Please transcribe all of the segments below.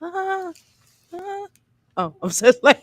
Uh, uh. Oh, I'm so like.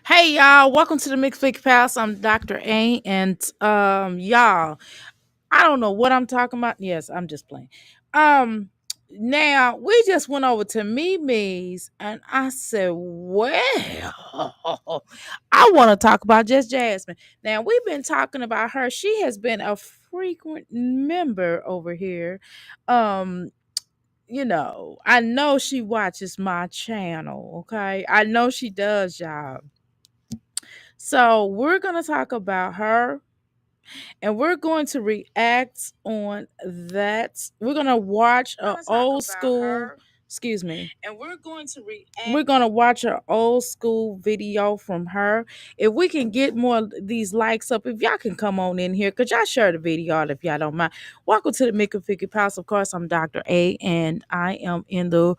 Hey y'all, welcome to the Mixed Fix Pals. I'm Dr. A, and y'all, I don't know what I'm talking about. Yes, I'm just playing. Um Now we just went over to Mimi's and I said, well, I want to talk about Just Jasmine. Now we've been talking about her. She has been a frequent member over here. Um I know she watches my channel, okay? I know she does, y'all. So we're gonna talk about her and we're going to react on that. We're gonna watch a old school. Excuse me. And we're going to react. We're gonna watch an old school video from her. If we can get more of these likes up, if y'all can come on in here, could y'all share the video out if y'all don't mind? Welcome to the Mick and Figure Palace. Of course, I'm Dr. A, and I am in the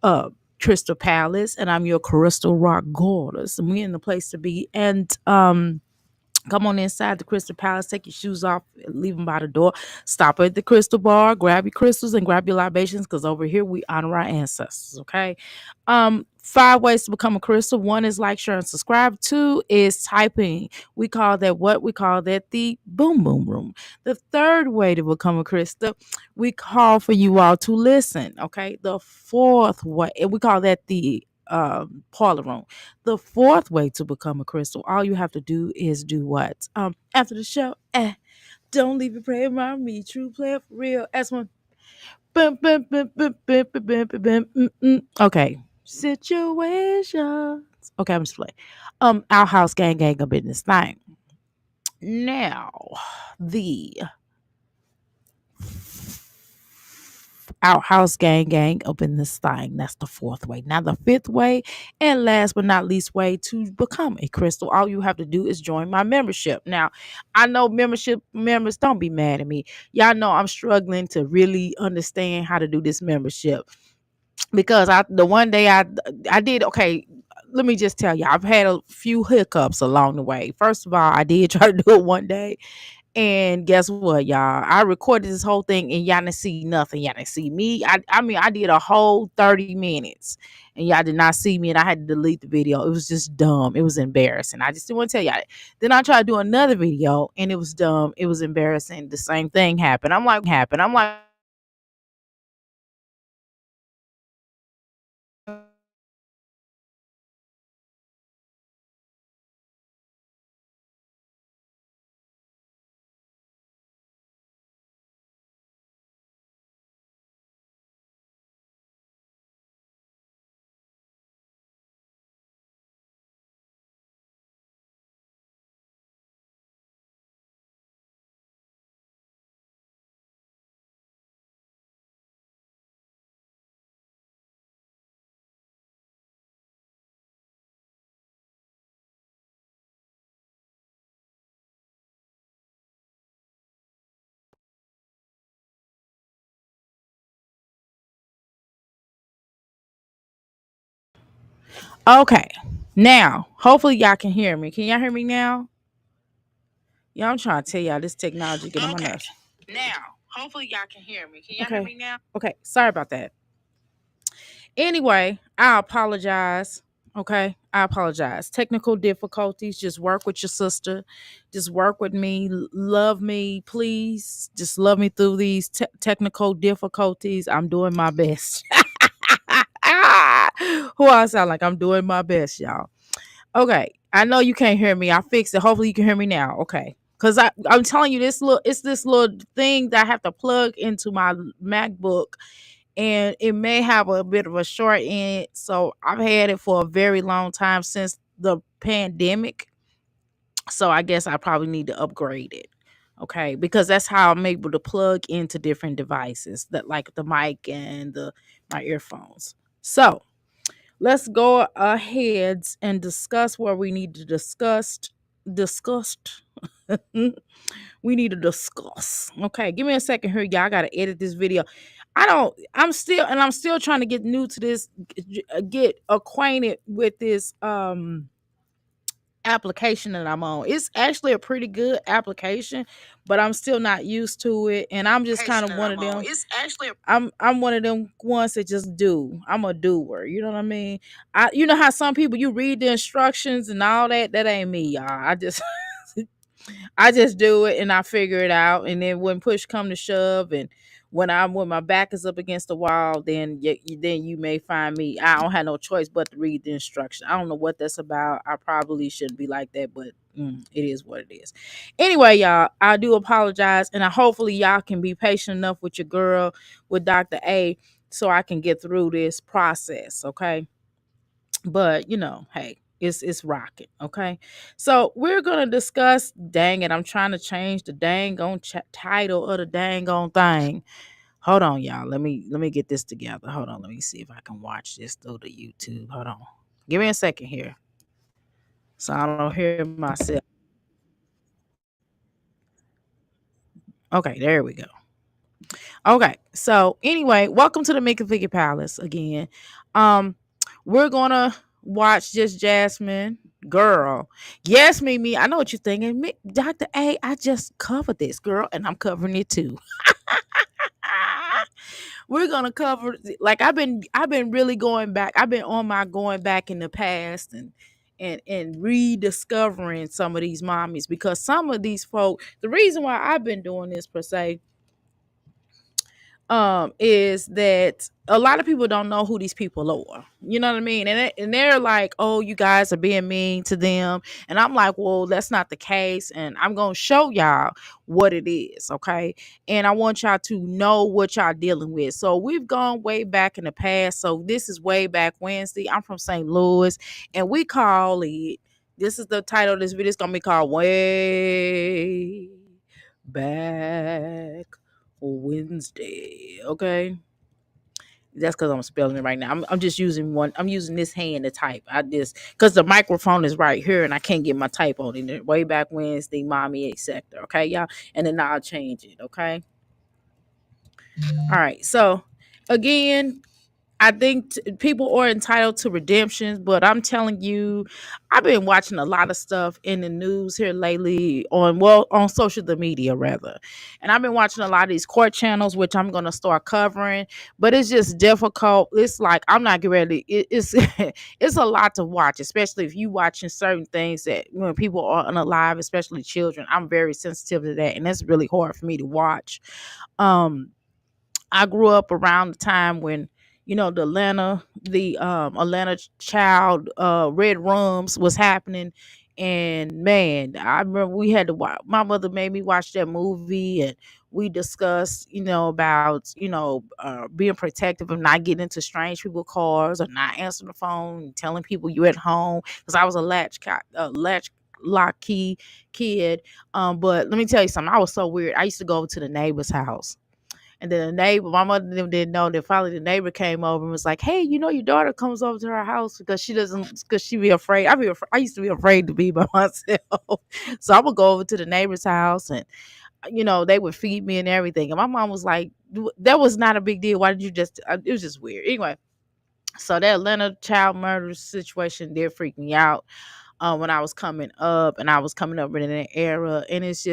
uh Crystal Palace, and I'm your Crystal Rock Goddess. And we're in the place to be. And come on inside the Crystal Palace, take your shoes off, leave them by the door. Stop at the Crystal Bar, grab your crystals and grab your libations, because over here we honor our ancestors, okay? 5 ways to become a crystal. One is like, share, and subscribe. Two is typing. We call that what? We call that the boom boom room. The third way to become a crystal, we call for you all to listen, okay? The fourth way, and we call that the parlor room. The fourth way to become a crystal, all you have to do is do what? After the show, don't leave a prayer around me. True player for real. That's one. Okay. Situations. Okay, I'm just playing. Our house gang up in this thing. Now, the outhouse gang up in this thing. That's the fourth way. Now, the fifth way, and last but not least way to become a crystal, all you have to do is join my membership. Now, I know membership members, don't be mad at me. Y'all know I'm struggling to really understand how to do this membership, because the one day I did okay. Let me just tell you, I've had a few hiccups along the way. First of all, I did try to do it one day, And guess what, y'all? I recorded this whole thing and y'all didn't see nothing. Y'all didn't see me. I mean, I did a whole 30 minutes and y'all did not see me and I had to delete the video. It was just dumb. It was embarrassing. I just didn't want to tell y'all that. Then I tried to do another video and it was dumb. It was embarrassing. The same thing happened. I'm like, okay. Now, hopefully y'all can hear me. Can y'all hear me now? Yeah, I'm trying to tell y'all this technology getting on my nerves. Now, hopefully y'all can hear me. Can y'all hear me now? Okay, sorry about that. Anyway, I apologize. Okay, I apologize. Technical difficulties. Just work with your sister. Just work with me. Love me, please. Just love me through these technical difficulties. I'm doing my best. Who I sound like I'm doing my best, y'all. Okay, I know you can't hear me. I fixed it. Hopefully you can hear me now. Okay. Cause I'm telling you this little thing that I have to plug into my MacBook and it may have a bit of a short end. So I've had it for a very long time since the pandemic. So I guess I probably need to upgrade it. Okay, because that's how I'm able to plug into different devices that like the mic and the my earphones. So let's go ahead and discuss where we need to discussed. We need to discuss. Okay, give me a second here, y'all. I gotta edit this video. I'm still trying to get new to this, get acquainted with this application that I'm on. It's actually a pretty good application, but I'm still not used to it. And I'm just kind of one of them. I'm one of them ones that just do. I'm a doer. You know what I mean? You know how some people you read the instructions and all that. That ain't me, y'all. I just do it and I figure it out. And then when push come to shove, and when my back is up against the wall, then you may find me. I don't have no choice but to read the instruction. I don't know what that's about. I probably shouldn't be like that, but it is what it is. Anyway, y'all, I do apologize, and hopefully y'all can be patient enough with your girl, with Dr. A, so I can get through this process. Okay. But hey, it's rocking. Okay, so we're gonna discuss. Dang it, I'm trying to change the dang on title of the dang on thing. Hold on, y'all. Let me get this together. Hold on, let me see if I can watch this through the YouTube. Hold on, give me a second here so I don't hear myself. Okay, there we go. Okay, so anyway, welcome to the Make and Figure Palace again. Um, we're gonna watch Just Jasmine, girl. Yes, Mimi. I know what you're thinking, Dr. A. I just covered this, girl, and I'm covering it too. We're gonna cover like I've been really going back. I've been on my going back in the past and rediscovering some of these mommies because some of these folk. The reason why I've been doing this per se is that a lot of people don't know who these people are. You know what I mean? And they're like, "Oh, you guys are being mean to them." And I'm like, "Well, that's not the case, and I'm going to show y'all what it is, okay? And I want y'all to know what y'all dealing with." So, we've gone way back in the past. So, this is way back Wednesday. I'm from St. Louis, and we call it, this is the title of this video. It's going to be called Way Back Wednesday. Okay. That's because I'm spelling it right now. I'm just using one. I'm using this hand to type. I just because the microphone is right here and I can't get my type on it. Way back Wednesday, mommy sector. Okay, y'all. And then I'll change it. Okay. All right. So again, I think people are entitled to redemptions, but I'm telling you, I've been watching a lot of stuff in the news here lately on social media rather, and I've been watching a lot of these court channels, which I'm gonna start covering. But it's just difficult. It's like I'm not getting ready. It's it's a lot to watch, especially if you watching certain things that when people are unalive, especially children. I'm very sensitive to that, and it's really hard for me to watch. Um, I grew up around the time when the Atlanta child red rooms was happening, and man, I remember we had to watch. My mother made me watch that movie, and we discussed about being protective of not getting into strange people's cars or not answering the phone and telling people you at home, because I was a latch lock key kid. But let me tell you something. I was so weird. I used to go over to the neighbor's house, and then the neighbor, my mother and them didn't know. Then finally, the neighbor came over and was like, "Hey, your daughter comes over to her house because she doesn't, because she be afraid." I used to be afraid to be by myself, so I would go over to the neighbor's house, and they would feed me and everything. And my mom was like, "That was not a big deal. Why did you just?" It was just weird. Anyway, so that Atlanta child murder situation did freak me out when I was coming up, and I was coming up in an era, and it's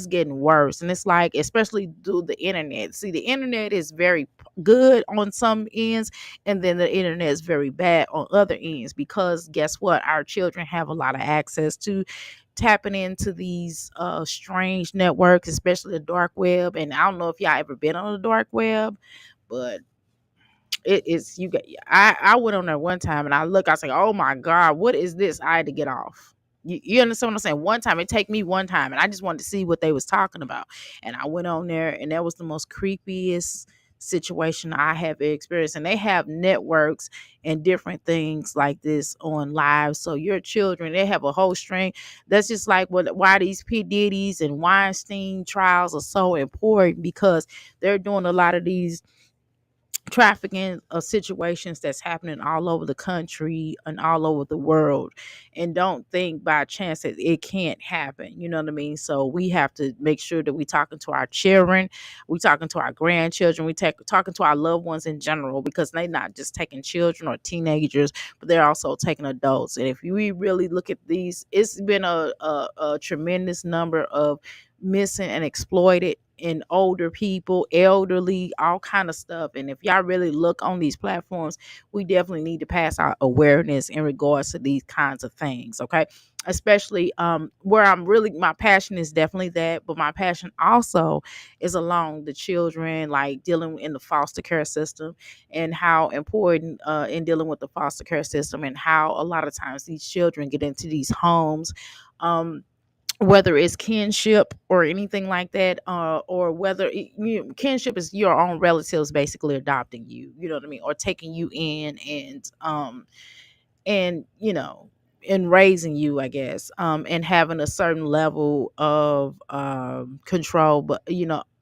getting worse. And it's like, especially through the internet. See, the internet is very good on some ends, and then the internet is very bad on other ends, because guess what? Our children have a lot of access to tapping into these strange networks, especially the dark web. And I don't know if y'all ever been on the dark web, but it is you get I went on there one time, and I was like, oh my God, what is this? I had to get off. You understand what I'm saying? One time, it take me one time, and I just wanted to see what they was talking about. And I went on there, and that was the most creepiest situation I have experienced. And they have networks and different things like this on live. So your children, they have a whole string. That's just like why these P. Diddy's and Weinstein trials are so important, because they're doing a lot of these trafficking of situations that's happening all over the country and all over the world, and don't think by chance that it can't happen. You know what I mean? So we have to make sure that we talking to our children, we talking to our grandchildren, talking to our loved ones in general, because they're not just taking children or teenagers, but they're also taking adults. And if we really look at these, it's been a tremendous number of missing and exploited in older people, elderly, all kind of stuff. And if y'all really look on these platforms, we definitely need to pass our awareness in regards to these kinds of things. Okay. Especially where my passion is definitely that, but my passion also is along the children, like dealing in the foster care system, and how important in dealing with the foster care system, and how a lot of times these children get into these homes, whether it's kinship or anything like that, or whether kinship is your own relatives basically adopting you, you know what I mean, or taking you in, and and raising you, I guess, and having a certain level of control, but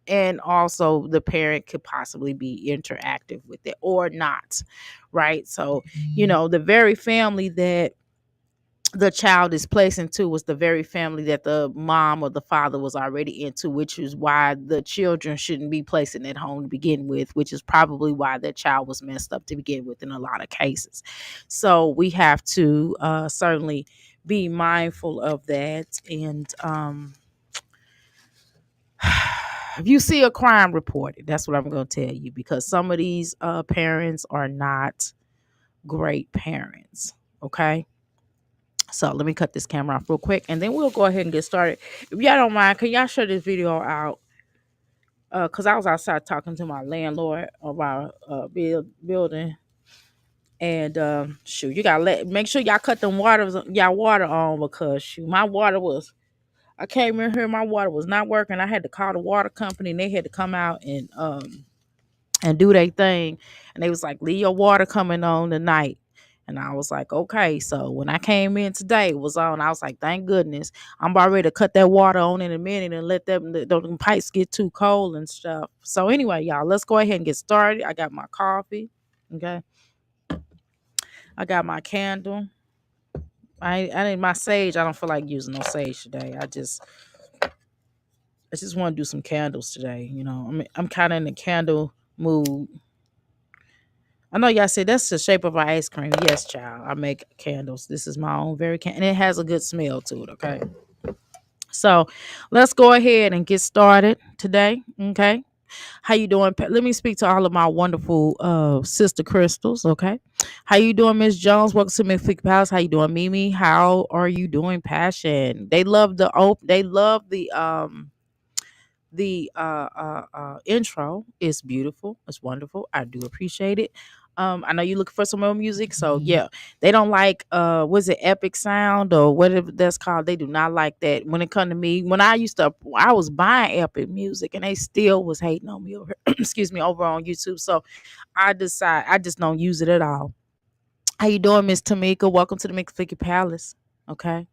and also the parent could possibly be interactive with it or not, right? So the very family that the child is placed into was the very family that the mom or the father was already into, which is why the children shouldn't be placed in that home to begin with, which is probably why that child was messed up to begin with in a lot of cases. So we have to certainly be mindful of that. And if you see a crime, report it. That's what I'm going to tell you, because some of these parents are not great parents. Okay. So let me cut this camera off real quick, and then we'll go ahead and get started. If y'all don't mind, can y'all share this video out? Cause I was outside talking to my landlord about building, and shoot, you gotta make sure y'all cut y'all water on, because shoot, my water was. I came in here, my water was not working. I had to call the water company, and they had to come out and do their thing. And they was like, leave your water coming on tonight. And I was like, okay. So when I came in today, it was on. I was like, thank goodness. I'm about ready to cut that water on in a minute and let them pipes get too cold and stuff. So anyway, y'all, let's go ahead and get started. I got my coffee. Okay. I got my candle. I need my sage. I don't feel like using no sage today. I just want to do some candles today. I'm kind of in the candle mood. I know y'all said that's the shape of our ice cream. Yes, child. I make candles. This is my own very and it has a good smell to it. Okay. So let's go ahead and get started today. Okay. How you doing? Let me speak to all of my wonderful sister crystals. Okay. How you doing, Miss Jones? Welcome to Mythic Palace. How you doing, Mimi? How are you doing, Passion? They love they love the intro is beautiful. It's wonderful. I do appreciate it. I know you're looking for some more music, so yeah. They don't like was it epic sound or whatever that's called. They do not like that. When it come to me, when I was buying epic music and they still was hating on me over excuse me over on YouTube. So I just don't use it at all. How you doing, Miss Tamika? Welcome to the Mixed Palace. Okay.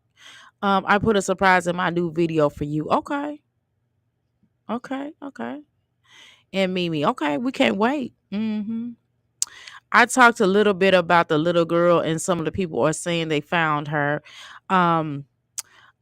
I put a surprise in my new video for you. Okay. Okay. Okay. And Mimi. Okay, we can't wait. I talked a little bit about the little girl, and some of the people are saying they found her. Um,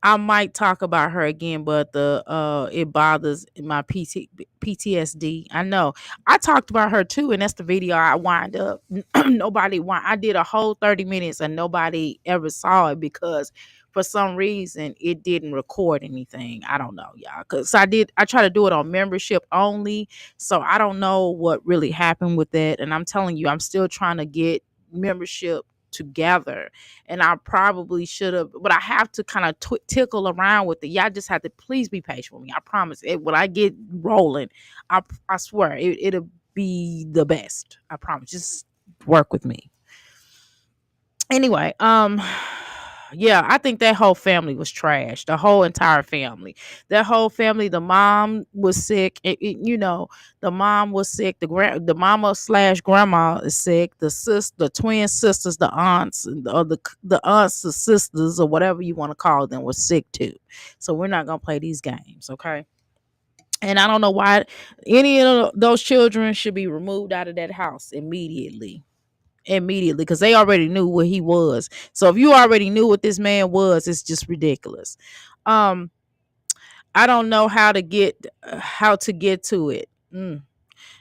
I might talk about her again, but the it bothers my PTSD. I know. I talked about her too, and that's the video I wind up. I did a whole 30 minutes and nobody ever saw it because for some reason it didn't record anything. I don't know, y'all. Cause I try to do it on membership only. So I don't know what really happened with that. And I'm telling you, I'm still trying to get membership together, and I probably should have, but I have to kind of tickle around with it. Y'all just have to please be patient with me. I promise it when I get rolling, I swear it'll be the best. I promise. Just work with me. Anyway, yeah, I think that whole family was trash. The whole entire family. That whole family, the mom was sick. The mom was sick. The mama slash grandma is sick. The twin sisters, the aunts, or the aunts, the sisters, or whatever you want to call them, was sick too. So we're not gonna play these games, okay? And I don't know why any of those children should be removed out of that house immediately because they already knew what he was. So if you already knew what this man was, it's just ridiculous. um I don't know how to get to it.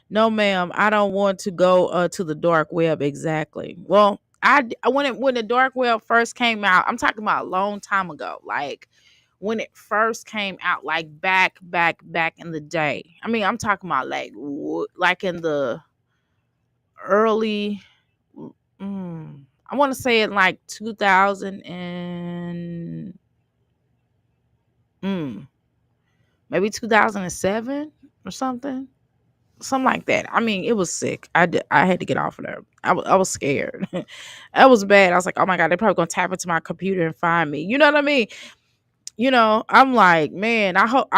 No ma'am, I don't want to go to the dark web. Exactly. Well, when the dark web first came out, I'm talking about a long time ago, like when it first came out, like back in the day. I mean, I'm talking about like in the early I want to say it like 2000 and maybe 2007 or something like that. I mean, it was sick. I had to get off of there. I was scared. That was bad. I was like, oh my god, they're probably gonna tap into my computer and find me. You know what I mean? I'm like, man, I hope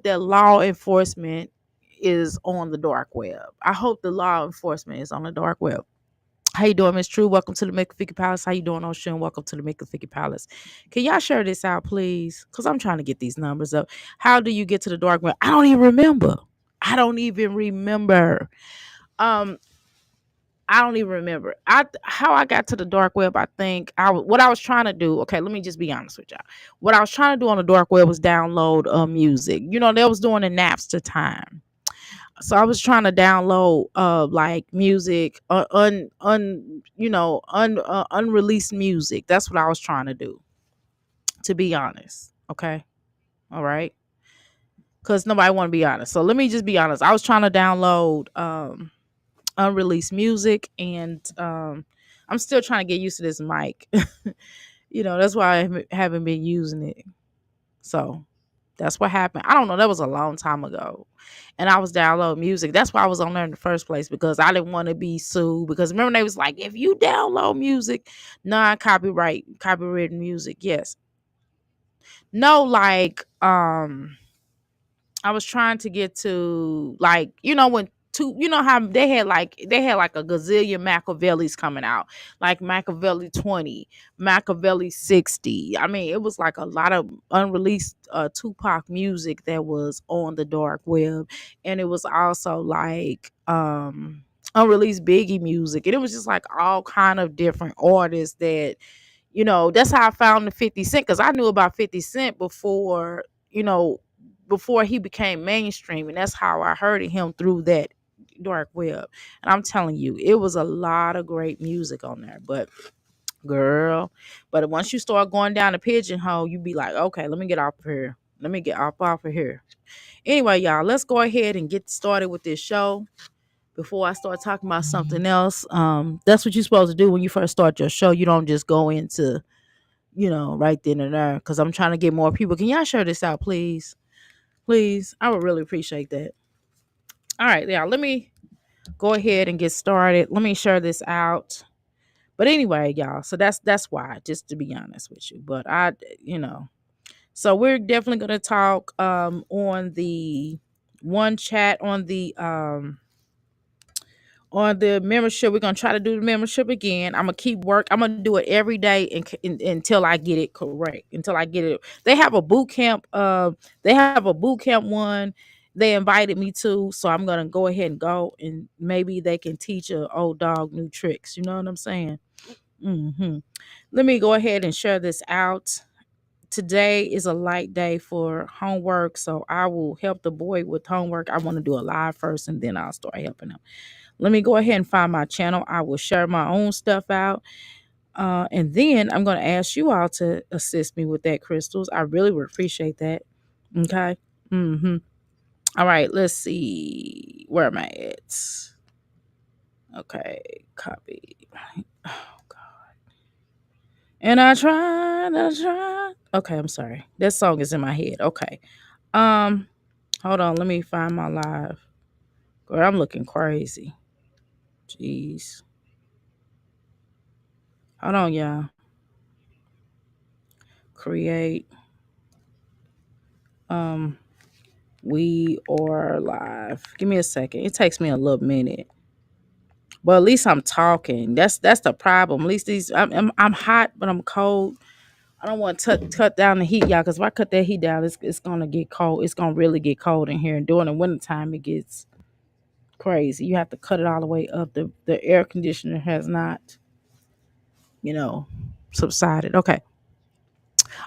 that law enforcement is on the dark web. I hope the law enforcement is on the dark web. How you doing, Miss True? Welcome to the Make Figure Palace. How you doing, Ocean? Welcome to the Make Figure Palace. Can y'all share this out, please? Because I'm trying to get these numbers up. How do you get to the dark web? I don't even remember. I don't even remember. Um, I don't even remember. How I got to the dark web. I think what I was trying to do. Okay, let me just be honest with y'all. What I was trying to do on the dark web was download music. They was doing the Napster time. So I was trying to download like music unreleased music. That's what I was trying to do, to be honest. Okay. All right. Because nobody want to be honest. So let me just be honest. I was trying to download unreleased music, and I'm still trying to get used to this mic. That's why haven't been using it. So that's what happened. I don't know. That was a long time ago. And I was downloading music. That's why I was on there in the first place, because I didn't want to be sued. Because remember, they was like, if you download music, copyrighted music, yes. No, like, I was trying to get to, like, when how they had like a gazillion Machiavellis coming out, like Machiavelli 20, Machiavelli 60. I mean, it was like a lot of unreleased Tupac music that was on the dark web. And it was also like unreleased Biggie music, and it was just like all kind of different artists that, that's how I found the 50 Cent, because I knew about 50 Cent you know before he became mainstream, and that's how I heard of him, through that dark web. And I'm telling you, it was a lot of great music on there. But girl, but once you start going down the pigeonhole, you be like, okay, let me get off of here. Let me get off of here. Anyway, y'all, let's go ahead and get started with this show before I start talking about something else. That's what you're supposed to do when you first start your show. You don't just go into, right then and there. Because I'm trying to get more people. Can y'all share this out, please? Please. I would really appreciate that. All right, yeah, let me go ahead and get started. Let me share this out. But anyway, y'all, so that's why, just to be honest with you. But so we're definitely gonna talk on the one chat on the membership. We're gonna try to do the membership again. I'm gonna keep work. I'm gonna do it every day until I get it correct. Until I get it. They have a boot camp. They have a boot camp one. They invited me to, so I'm gonna go ahead and go, and maybe they can teach a old dog new tricks. You know what I'm saying? Let me go ahead and share this out. Today is a light day for homework, so I will help the boy with homework. I want to do a live first, and then I'll start helping him. Let me go ahead and find my channel. I will share my own stuff out. And then I'm going to ask you all to assist me with that, crystals. I really would appreciate that. Okay. All right. Let's see. Where am I at? Okay. Copy. Oh, God. And I try. Okay. I'm sorry. That song is in my head. Okay. Hold on. Let me find my live. Girl, I'm looking crazy. Jeez. Hold on, y'all. Create. We are live. Give me a second. It takes me a little minute, but at least I'm talking. That's the problem. At least I'm hot, but I'm cold. I don't want to cut down the heat, y'all, because if I cut that heat down, it's gonna get cold. It's gonna really get cold in here. And during the wintertime, it gets crazy. You have to cut it all the way up. The air conditioner has not, subsided. Okay.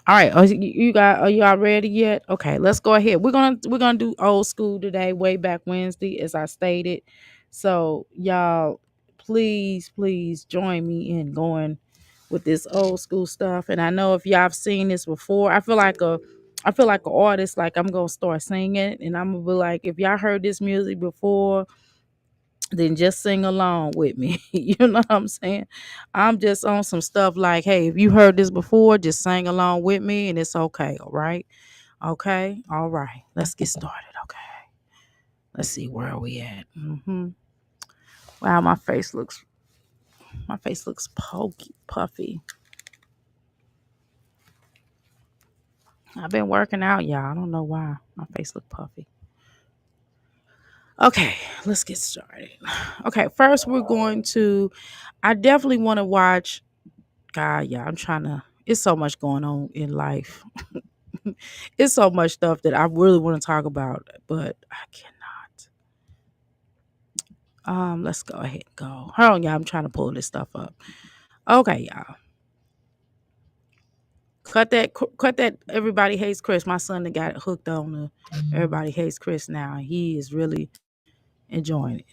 All right, are you all ready yet? Okay, let's go ahead. We're gonna do old school today, way back Wednesday, as I stated. So y'all, please join me in going with this old school stuff. And I know if y'all have seen this before, I feel like an artist. Like I'm gonna start singing, and I'm gonna be like, if y'all heard this music before, then just sing along with me. You know what I'm saying? I'm just on some stuff like, hey, if you heard this before, just sing along with me and it's okay. All right. Okay. All right. Let's get started. Okay. Let's see, where are we at? Wow, my face looks pokey, puffy. I've been working out, y'all. I don't know why my face look puffy. Okay, let's get started. Okay, first I definitely want to watch. God, yeah, it's so much going on in life. It's so much stuff that I really want to talk about, but I cannot. Let's go ahead and go. Hold on, y'all. I'm trying to pull this stuff up. Okay, y'all. Cut that. Everybody hates Chris. My son that got hooked on the Everybody Hates Chris now. He is really enjoying it.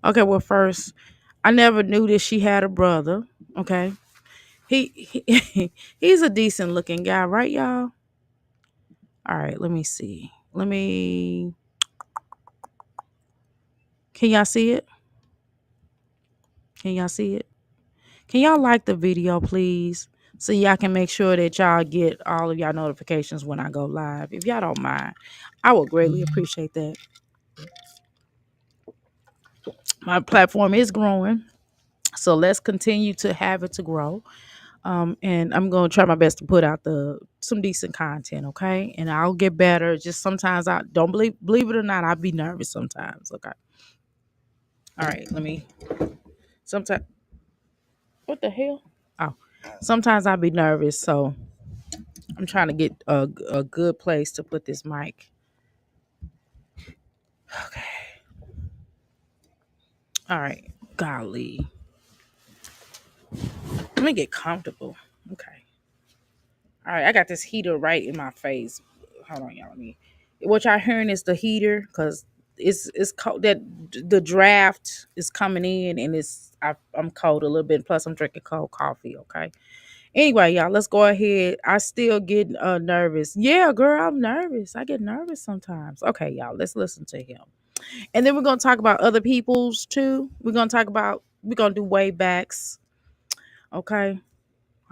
Okay, well, first, I never knew that she had a brother. Okay, he's a decent looking guy, right, y'all? All right, let me see. Can y'all see it? Can y'all see it? Can y'all like the video, please? So y'all can make sure that y'all get all of y'all notifications when I go live. If y'all don't mind, I would greatly appreciate that. My platform is growing, so let's continue to have it to grow. And I'm gonna try my best to put out some decent content, okay? And I'll get better. Just sometimes I don't believe it or not, I'll be nervous sometimes. Okay. All right, let me sometimes what the hell? Oh, sometimes I'll be nervous, so I'm trying to get a good place to put this mic. Okay. All right. Golly. Let me get comfortable. Okay. All right. I got this heater right in my face. Hold on, y'all. what y'all hearing is the heater because it's cold. That the draft is coming in, and I'm cold a little bit. Plus, I'm drinking cold coffee. Okay. Anyway, y'all, let's go ahead. I still get nervous. Yeah, girl, I'm nervous. I get nervous sometimes. Okay, y'all, let's listen to him, and then we're gonna talk about other people's too. We're gonna do way backs. Okay.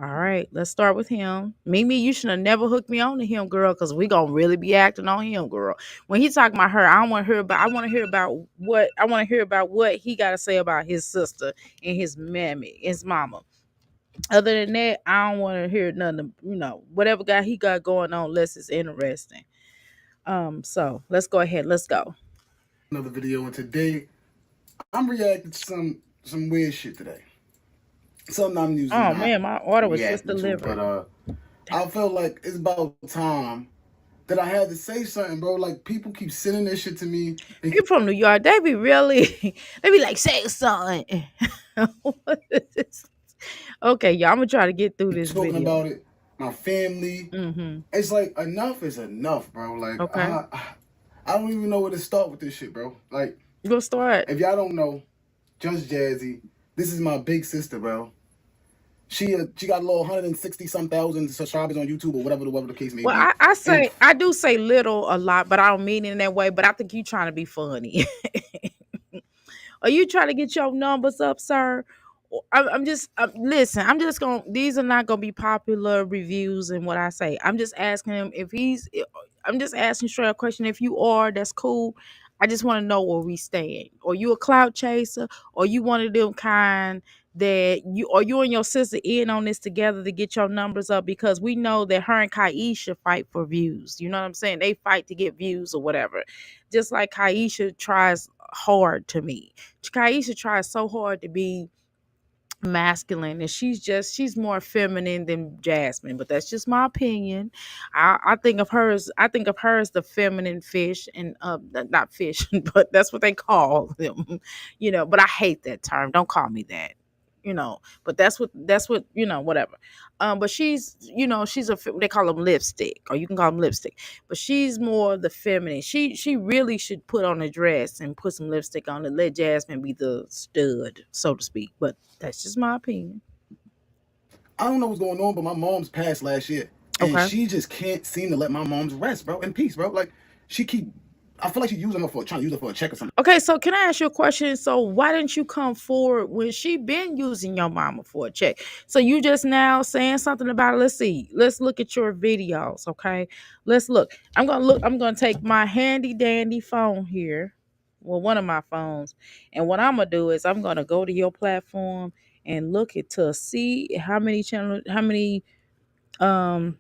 All right, let's start with him. Mimi, you should have never hooked me on to him, girl, because we gonna really be acting on him, girl. When he talking about her, I don't want to hear about. I want to hear about what he got to say about his sister and his mammy, his mama. Other than that, I don't want to hear nothing. Whatever guy he got going on, unless it's interesting. So let's go ahead. Let's go. Another video, and today I'm reacting to some weird shit today. Something I'm usually Oh not man, my order was just reacting to, delivered. but I felt like it's about time that I had to say something, bro. Like people keep sending this shit to me. They You keep from New York? They be really, they be like, say something. What is this? Okay, y'all, I'm gonna try to get through this talking video. about it. My family. Mm-hmm. It's like enough is enough, bro. Like Okay, I don't even know where to start with this shit, bro. Like go start. if y'all don't know, JustJazzy, this is my big sister, bro. She got a little 160 some thousand subscribers on YouTube or whatever the case may Well, be. And I do say little a lot, but I don't mean it in that way. But I think you trying to be funny. Are you trying to get your numbers up, sir? I'm just listen. I'm just going. These are not going to be popular reviews and what I say. I'm just asking him if he's. I'm just asking straight up question. If you are, that's cool. I just want to know where we stand. Or you a clout chaser, or you one of them kind that you and your sister in on this together to get your numbers up because we know that her and Kaisha fight for views. You know what I'm saying? They fight to get views or whatever. Just like Kaisha tries hard to me. Kaisha tries so hard to be masculine and she's more feminine than Jasmine, but that's just my opinion. I think of her as the feminine fish and not fish but that's what they call them. But I hate that term. Don't call me that. But that's what whatever. But they call them lipstick, or you can call them lipstick, but she's more the feminine. She really should put on a dress and put some lipstick on and let Jasmine be the stud, so to speak. But that's just my opinion. I don't know what's going on, but my mom's passed last year, and Okay. she just can't seem to let my mom's rest, bro, in peace, bro. Like she keep, I feel like she's using her for trying to use her for a check or something. Okay, so can I ask you a question? So why didn't you come forward when she been using your mama for a check? So you just now saying something about it. Let's see. Let's look at your videos, okay? Let's look. I'm gonna take my handy dandy phone here. Well, one of my phones. And what I'm gonna do is I'm gonna go to your platform and look at to see how many um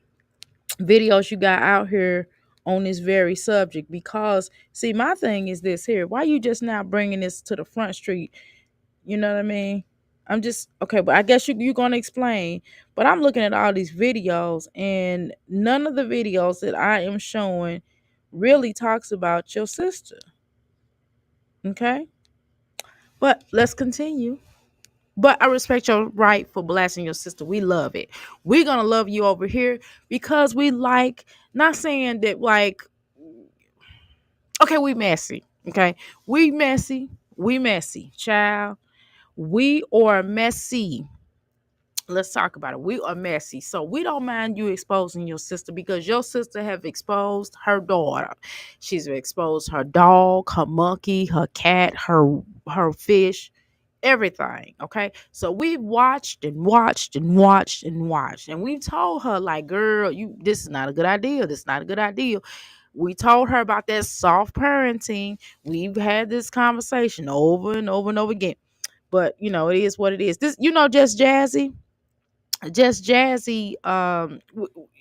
videos you got out here on this very subject. Because see, my thing is this here, why you just now bringing this to the front street? You know what I mean? I'm just okay, but I guess you're gonna explain. But I'm looking at all these videos, and none of the videos that I am showing really talks about your sister. Okay, but let's continue. But I respect your right for blasting your sister. We love it. We're gonna love you over here because we like, not saying that like, okay, we messy. Okay. We messy. We messy. Child. We are messy. Let's talk about it. We are messy. So we don't mind you exposing your sister because your sister have exposed her daughter. She's exposed her dog, her monkey, her cat, her fish, everything. Okay. So we watched and watched and watched and watched. And we told her, like, girl, this is not a good idea. This is not a good idea. We told her about that soft parenting. We've had this conversation over and over and over again. But it is what it is. This, JustJazzy.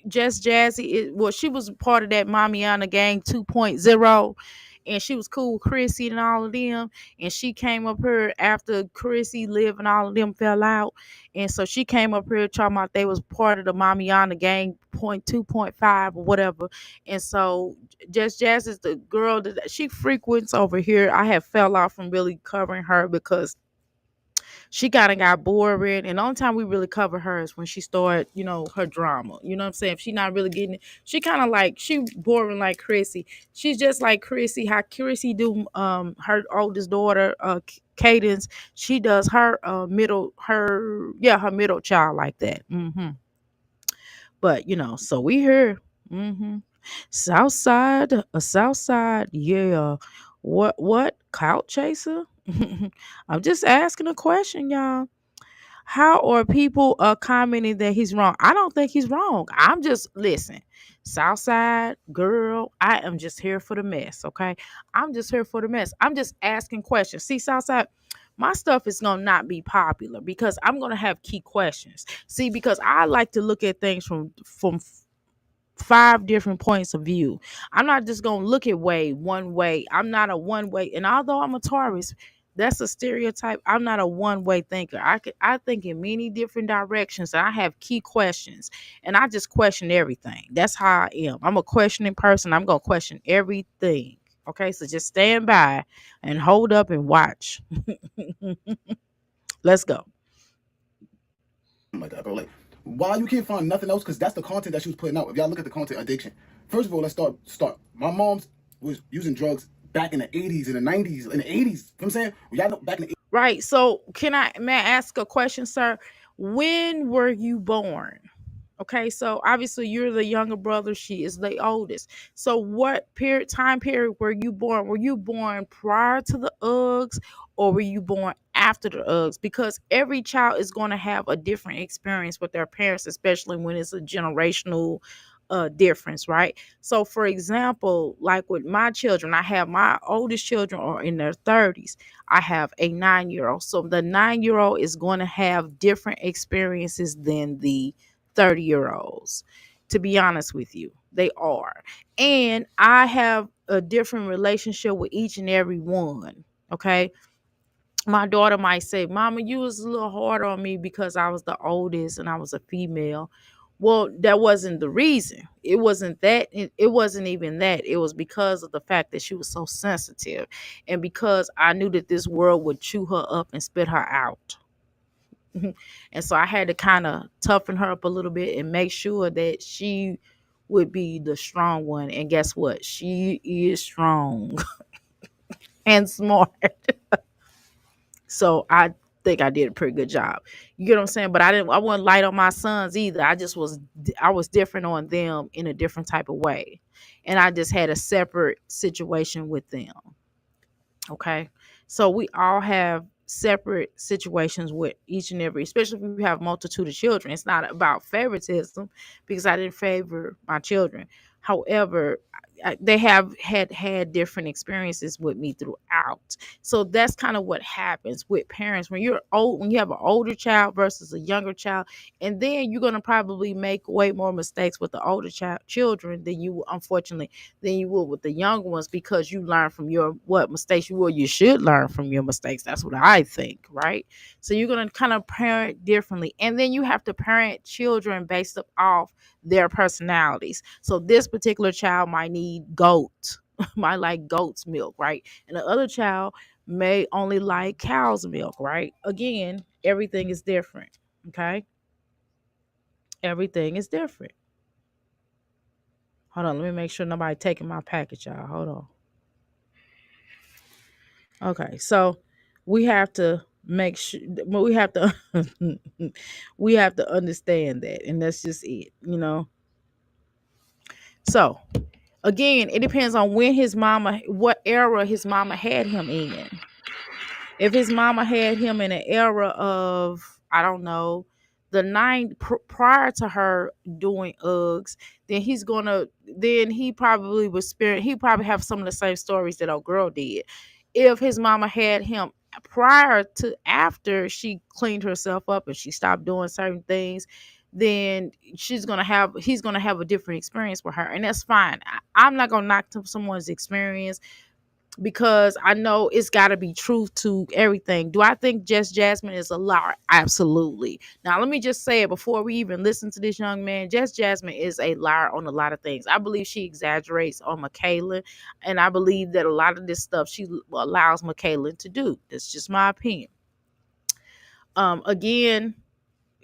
JustJazzy, well, she was part of that Mamiana gang 2.0, and she was cool with Chrissy and all of them, and she came up here after Chrissy lived and all of them fell out, and so she came up here talking about they was part of the Mamiana gang point 2.5 or whatever. And so Just Jazz is the girl that she frequents over here. I have fell off from really covering her because She kind of got boring, and the only time we really cover her is when she started, her drama. You know what I'm saying? If she not really getting it, she kind of like she boring like Chrissy. She's just like Chrissy. How Chrissy do her oldest daughter, Cadence. She does her her middle child like that. But so we here. hmm South side, a south side, yeah. What? Clout chaser? I'm just asking a question, y'all. How are people commenting that he's wrong? I don't think he's wrong. I'm just listen, Southside girl. I am just here for the mess. Okay, I'm just here for the mess. I'm just asking questions. See, Southside, my stuff is gonna not be popular because I'm gonna have key questions. See, because I like to look at things from five different points of view. I'm not just gonna look at way one way. I'm not a one way. And although I'm a Taurus, that's a stereotype. I'm not a one way thinker. I think in many different directions. And I have key questions, and I just question everything. That's how I am. I'm a questioning person. I'm gonna question everything. Okay, so just stand by and hold up and watch. Let's go. Like that, bro. Like, why you can't find nothing else? Because that's the content that she was putting out. If y'all look at the content addiction, first of all, let's start. My mom's was using drugs back in the 80s, in the 90s, in the 80s. You know what I'm saying? Y'all know back in the Right. So may I ask a question, sir? When were you born? Okay, so obviously you're the younger brother, she is the oldest. So what time period were you born? Were you born prior to the Uggs, or were you born after the Uggs? Because every child is going to have a different experience with their parents, especially when it's a generational difference, right? So for example, like with my children, I have my oldest children are in their 30s. I have a 9-year old. So the 9-year old is going to have different experiences than the 30-year-olds. To be honest with you, they are. And I have a different relationship with each and every one. Okay. My daughter might say, Mama, you was a little hard on me because I was the oldest and I was a female. Well, that wasn't the reason. It wasn't that. It wasn't even that. It was because of the fact that she was so sensitive, and because I knew that this world would chew her up and spit her out. And so I had to kind of toughen her up a little bit and make sure that she would be the strong one. And guess what? She is strong and smart. So I think I did a pretty good job. You get what I'm saying? But I wasn't light on my sons either. I was different on them in a different type of way. And I just had a separate situation with them. Okay. So we all have separate situations with each and every, especially if you have multitude of children. It's not about favoritism because I didn't favor my children. However, they have had different experiences with me throughout. So that's kind of what happens with parents when you're old, when you have an older child versus a younger child, and then you're going to probably make way more mistakes with the older children than you unfortunately than you will with the younger ones, because you learn from your what mistakes you should learn from your mistakes. That's what I think, right? So you're gonna kind of parent differently, and then you have to parent children based off their personalities. So this particular child might need goat, might like goat's milk, right? And the other child may only like cow's milk, right? Again, everything is different. Okay, everything is different. Hold on, let me make sure nobody taking my package, y'all. Hold on. Okay, so we have to make sure we have to we have to understand that, and that's just it. So again, it depends on when what era his mama had him in. If his mama had him in an era of, I don't know, prior to her doing Uggs, then he probably was spirit. He probably have some of the same stories that old girl did. If his mama had him prior to after she cleaned herself up and she stopped doing certain things, then he's gonna have a different experience with her, and that's fine. I'm not gonna knock someone's experience because I know it's got to be truth to everything. Do I think Just Jasmine is a liar? Absolutely. Now, let me just say it before we even listen to this young man. Just Jasmine is a liar on a lot of things. I believe she exaggerates on Michaela, and I believe that a lot of this stuff she allows Michaela to do. That's just my opinion. Again,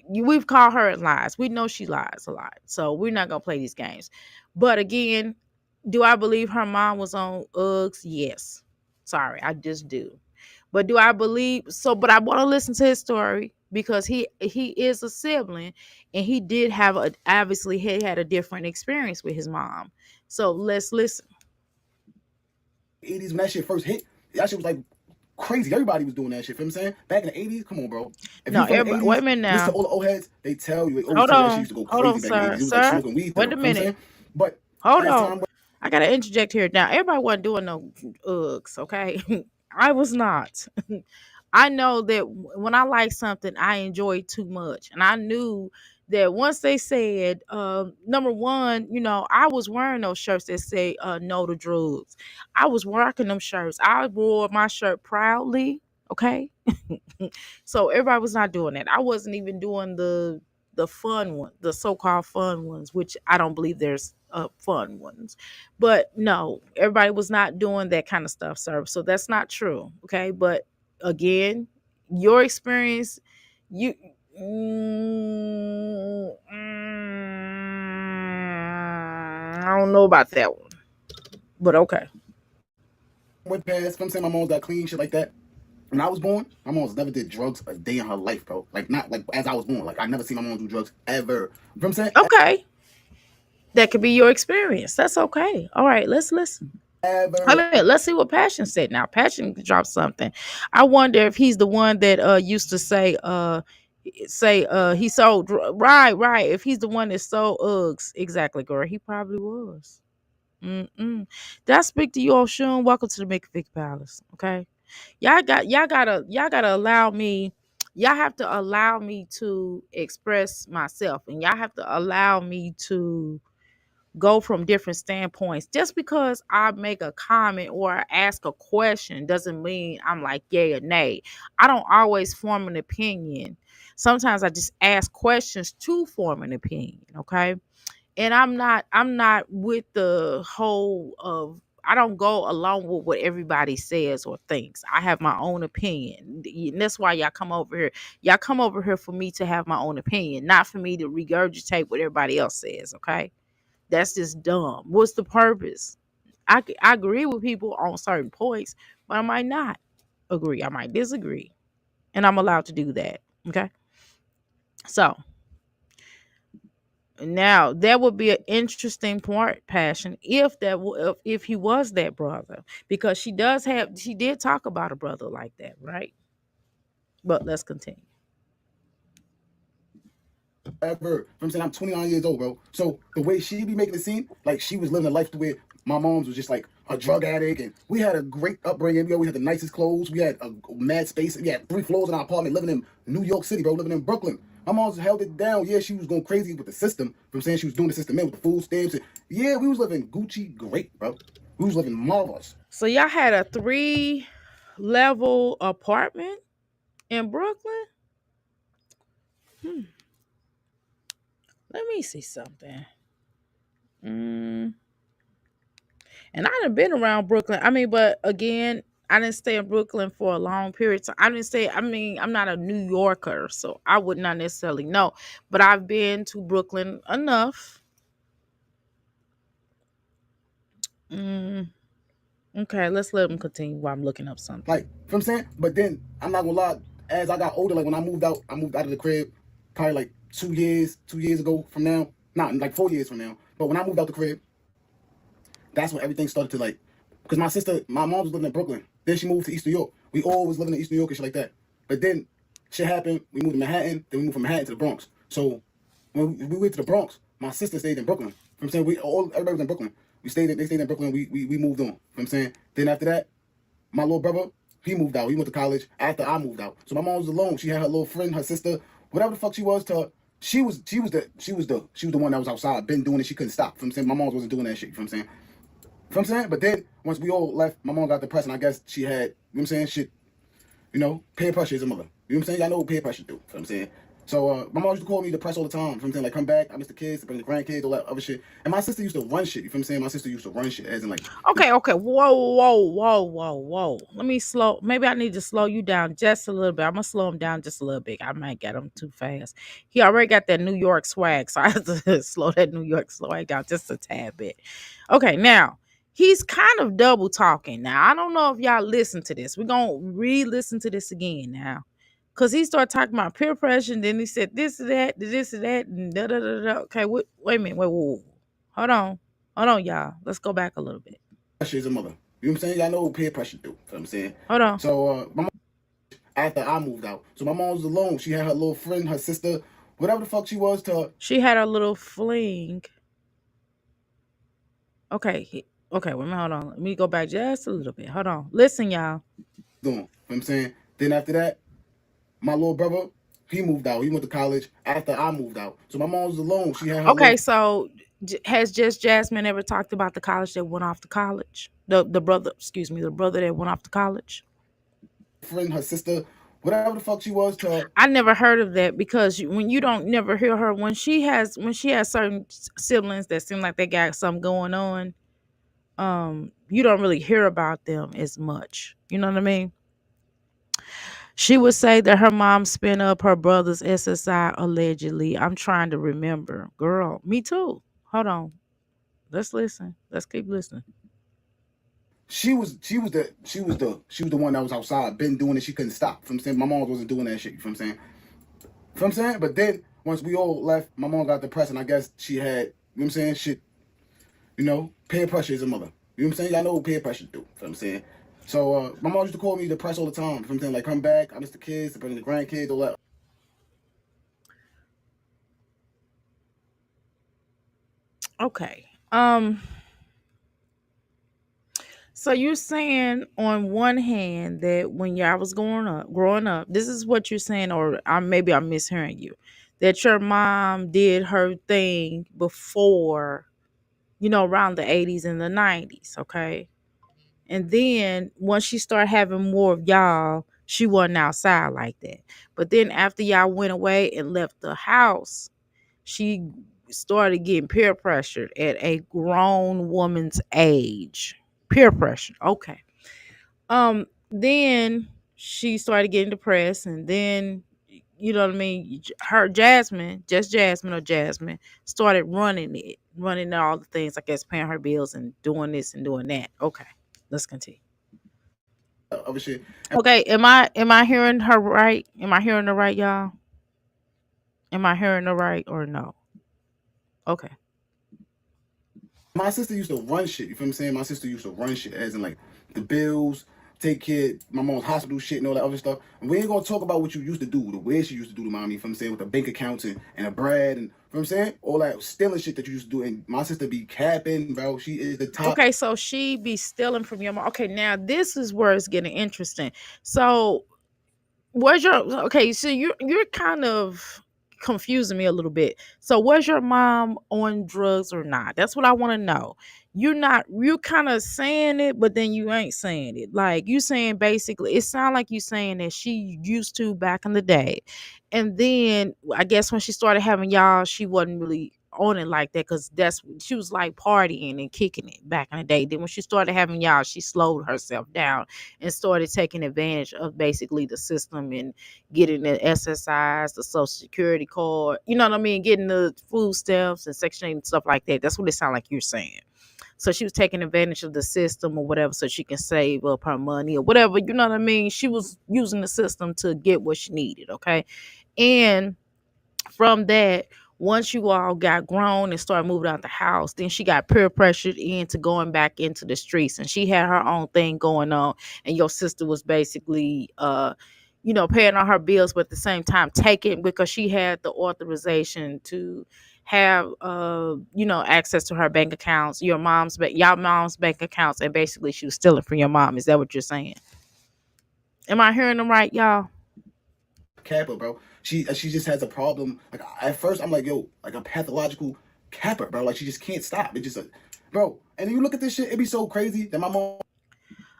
we've called her lies. We know she lies a lot. So we're not gonna play these games. But again, do I believe her mom was on Uggs? Yes. Sorry, I just do. But do I believe so? But I want to listen to his story because he is a sibling, and he did have a obviously he had a different experience with his mom. So let's listen. 80s when that shit first hit, that shit was like crazy. Everybody was doing that shit. You know what I'm saying? Back in the 80s, come on, bro. If No, you from the everybody, wait a 80s, minute listen now. to all the old heads, they always tell you that shit used to go Hold on, crazy back in the 80s. sir. It was like Sir, smoking weed to wait them. a You know what I'm minute. saying? But Hold as on. time I gotta interject here. Now, everybody wasn't doing no Uggs, okay? I was not. I know that when I like something, I enjoy it too much. And I knew that once they said, number one, I was wearing those shirts that say no to drugs. I was rocking them shirts. I wore my shirt proudly, okay? So everybody was not doing that. I wasn't even doing the fun one, the so-called fun ones, which I don't believe there's fun ones. But no, everybody was not doing that kind of stuff, sir. So that's not true. Okay. But again, your experience, you I don't know about that one. But okay. went past, you know what I'm saying, my mom's got clean, shit like that. When I was born, my mom's never did drugs a day in her life, bro. Like, not like as I was born. Like, I never seen my mom do drugs ever. You know what I'm saying? Okay. That could be your experience. That's okay. All right, let's listen. I Ever. mean, let's see what Passion said. Now, Passion dropped something. I wonder if he's the one that used to say he sold right. If he's the one that sold Uggs, exactly, girl. He probably was. Mm-mm. Did I speak to you, Oshun? Welcome to the Mick Palace. Okay, y'all gotta allow me. Y'all have to allow me to express myself, and y'all have to allow me to go from different standpoints. Just because I make a comment or ask a question doesn't mean I'm like yay or nay. I don't always form an opinion. Sometimes I just ask questions to form an opinion, okay? And I'm not with the whole of I don't go along with what everybody says or thinks. I have my own opinion. And that's why y'all come over here. Y'all come over here for me to have my own opinion, not for me to regurgitate what everybody else says, okay? That's just dumb. What's the purpose? I agree with people on certain points, but I might not agree. I might disagree, and I'm allowed to do that. Okay. So now that would be an interesting part, Passion, if if he was that brother, because she did talk about a brother like that, right? But let's continue. Ever. You know what I'm saying? I'm 29 years old, bro. So the way she be making it seem, like she was living a life the way my mom's was just like a drug addict, and we had a great upbringing. We always had the nicest clothes. We had a mad space. We had 3 floors in our apartment, living in New York City, bro, living in Brooklyn. My mom's held it down. Yeah, she was going crazy with the system. You know what I'm saying? She was doing the system in with the food stamps. And yeah, we was living Gucci great, bro. We was living marvelous. So y'all had a 3-level apartment in Brooklyn. Hmm. Let me see something. Mm. And I done been around Brooklyn. I mean, but again, I didn't stay in Brooklyn for a long period of time. I didn't stay, I mean, I'm not a New Yorker, so I would not necessarily know. But I've been to Brooklyn enough. Mm, okay, let's let them continue while I'm looking up something. Like, you know what I'm saying? But then I'm not gonna lie, as I got older, like when I moved out of the crib probably like 2 years ago from now. Not like 4 years from now. But when I moved out the crib, that's when everything started to like, because my mom was living in Brooklyn. Then she moved to East New York. We all was living in East New York and shit like that. But then shit happened. We moved to Manhattan. Then we moved from Manhattan to the Bronx. So when we went to the Bronx, my sister stayed in Brooklyn. You know what I'm saying? Everybody was in Brooklyn. They stayed in Brooklyn. We moved on. You know what I'm saying? Then after that, my little brother, he moved out. He went to college after I moved out. So my mom was alone. She had her little friend, her sister, whatever the fuck she was to her. She was the one that was outside, been doing it. She couldn't stop. You know what I'm saying? My mom wasn't doing that shit. You know what I'm saying? You know what I'm saying? But then once we all left, my mom got depressed, and I guess she had, you know what I'm saying, shit, peer pressure is a mother. You know what I'm saying? Y'all know what peer pressure do. You know what I'm saying? So my mom used to call me depressed all the time. You know what I'm saying? Like, come back, I miss the kids, bring the grandkids, all that other shit. And my sister used to run shit. You feel what I'm saying? My sister used to run shit, as in like Okay, okay. Whoa, whoa, whoa, whoa, whoa. Let me slow. Maybe I need to slow you down just a little bit. I'm gonna slow him down just a little bit. I might get him too fast. He already got that New York swag, so I have to slow that New York swag down just a tad bit. Okay, now he's kind of double talking. Now I don't know if y'all listen to this. We're gonna re-listen to this again now. Cause he started talking about peer pressure, and then he said this and that, and da da da da. Okay, wait a minute, wait. Hold on, y'all. Let's go back a little bit. pressure is a mother. You know what I'm saying? Y'all know what peer pressure do. You know what I'm saying? Hold on. So my mom, after I moved out, so my mom was alone. She had her little friend, her sister, whatever the fuck she was to her. She had a little fling. Okay. Okay, wait a minute, hold on. Let me go back just a little bit. Hold on. Listen, y'all. Doing. You know what I'm saying? Then after that, my little brother, he moved out. He went to college after I moved out. So my mom was alone. She had her little Okay, so has just Jasmine ever talked about the college that went off to college? The brother, excuse me, the brother that went off to college? friend, her sister, whatever the fuck she was to her. I never heard of that because when you don't never hear her when she has certain siblings that seem like they got something going on, you don't really hear about them as much. You know what I mean? She would say that her mom spent up her brother's SSI allegedly. I'm trying to remember. Girl, me too. Hold on. Let's listen. Let's keep listening. She was the one that was outside, been doing it. She couldn't stop. From saying my mom wasn't doing that shit. You know what I'm saying? You know what I'm saying? But then once we all left, my mom got depressed, and I guess she had, you know what I'm saying, shit, peer pressure is a mother. You know what I'm saying? Y'all know what peer pressure do. You know what I'm saying? So my mom used to call me depressed all the time. You know what I'm saying? Like, come back, I miss the kids, bring the grandkids, all that. Okay. So you're saying on one hand that when y'all was growing up, this is what you're saying, or maybe I'm mishearing you, that your mom did her thing before, around the 80s and the 90s, okay? And then once she started having more of y'all, she wasn't outside like that. But then after y'all went away and left the house, she started getting peer pressured at a grown woman's age. Peer pressure. Okay. Then she started getting depressed, and then you know what I mean, her Jasmine, just Jasmine or Jasmine, started running all the things, I guess, paying her bills and doing this and doing that. Okay, let's continue. Other shit. Okay, am I hearing her right? Am I hearing her right, y'all? Am I hearing her right or no? Okay. My sister used to run shit. You feel what I'm saying? My sister used to run shit, as in like the bills, take care, my mom's hospital shit and all that other stuff. And we ain't gonna talk about what you used to do, the way she used to do to mommy. You feel what I'm saying? With the bank accounts and the bread and you know what I'm saying? All that stealing shit that you used to do. And my sister be capping, bro. She is the top. Okay, so she be stealing from your mom. Okay, now this is where it's getting interesting. So where's your okay, so you're kind of confusing me a little bit. So was your mom on drugs or not? That's what I want to know. You're kind of saying it, but then you ain't saying it. Like you saying basically, it sounds like you saying that she used to back in the day. And then I guess when she started having y'all, she wasn't really on it like that because she was like partying and kicking it back in the day. Then when she started having y'all, she slowed herself down and started taking advantage of basically the system and getting the SSIs, the Social Security card, you know what I mean, getting the food stamps and Section 8 and stuff like that. That's what it sounds like you're saying. So she was taking advantage of the system or whatever so she can save up her money or whatever, you know what I mean? She was using the system to get what she needed, okay? And from that, once you all got grown and started moving out the house, then she got peer pressured into going back into the streets, and she had her own thing going on. And your sister was basically, paying all her bills, but at the same time taking because she had the authorization to have, access to her bank accounts, y'all mom's bank accounts, and basically she was stealing from your mom. Is that what you're saying? Am I hearing them right, y'all? Capper, bro. She just has a problem. Like at first, I'm like, yo, like a pathological capper, bro. Like she just can't stop. It just, bro. And then you look at this shit, it be so crazy that my mom.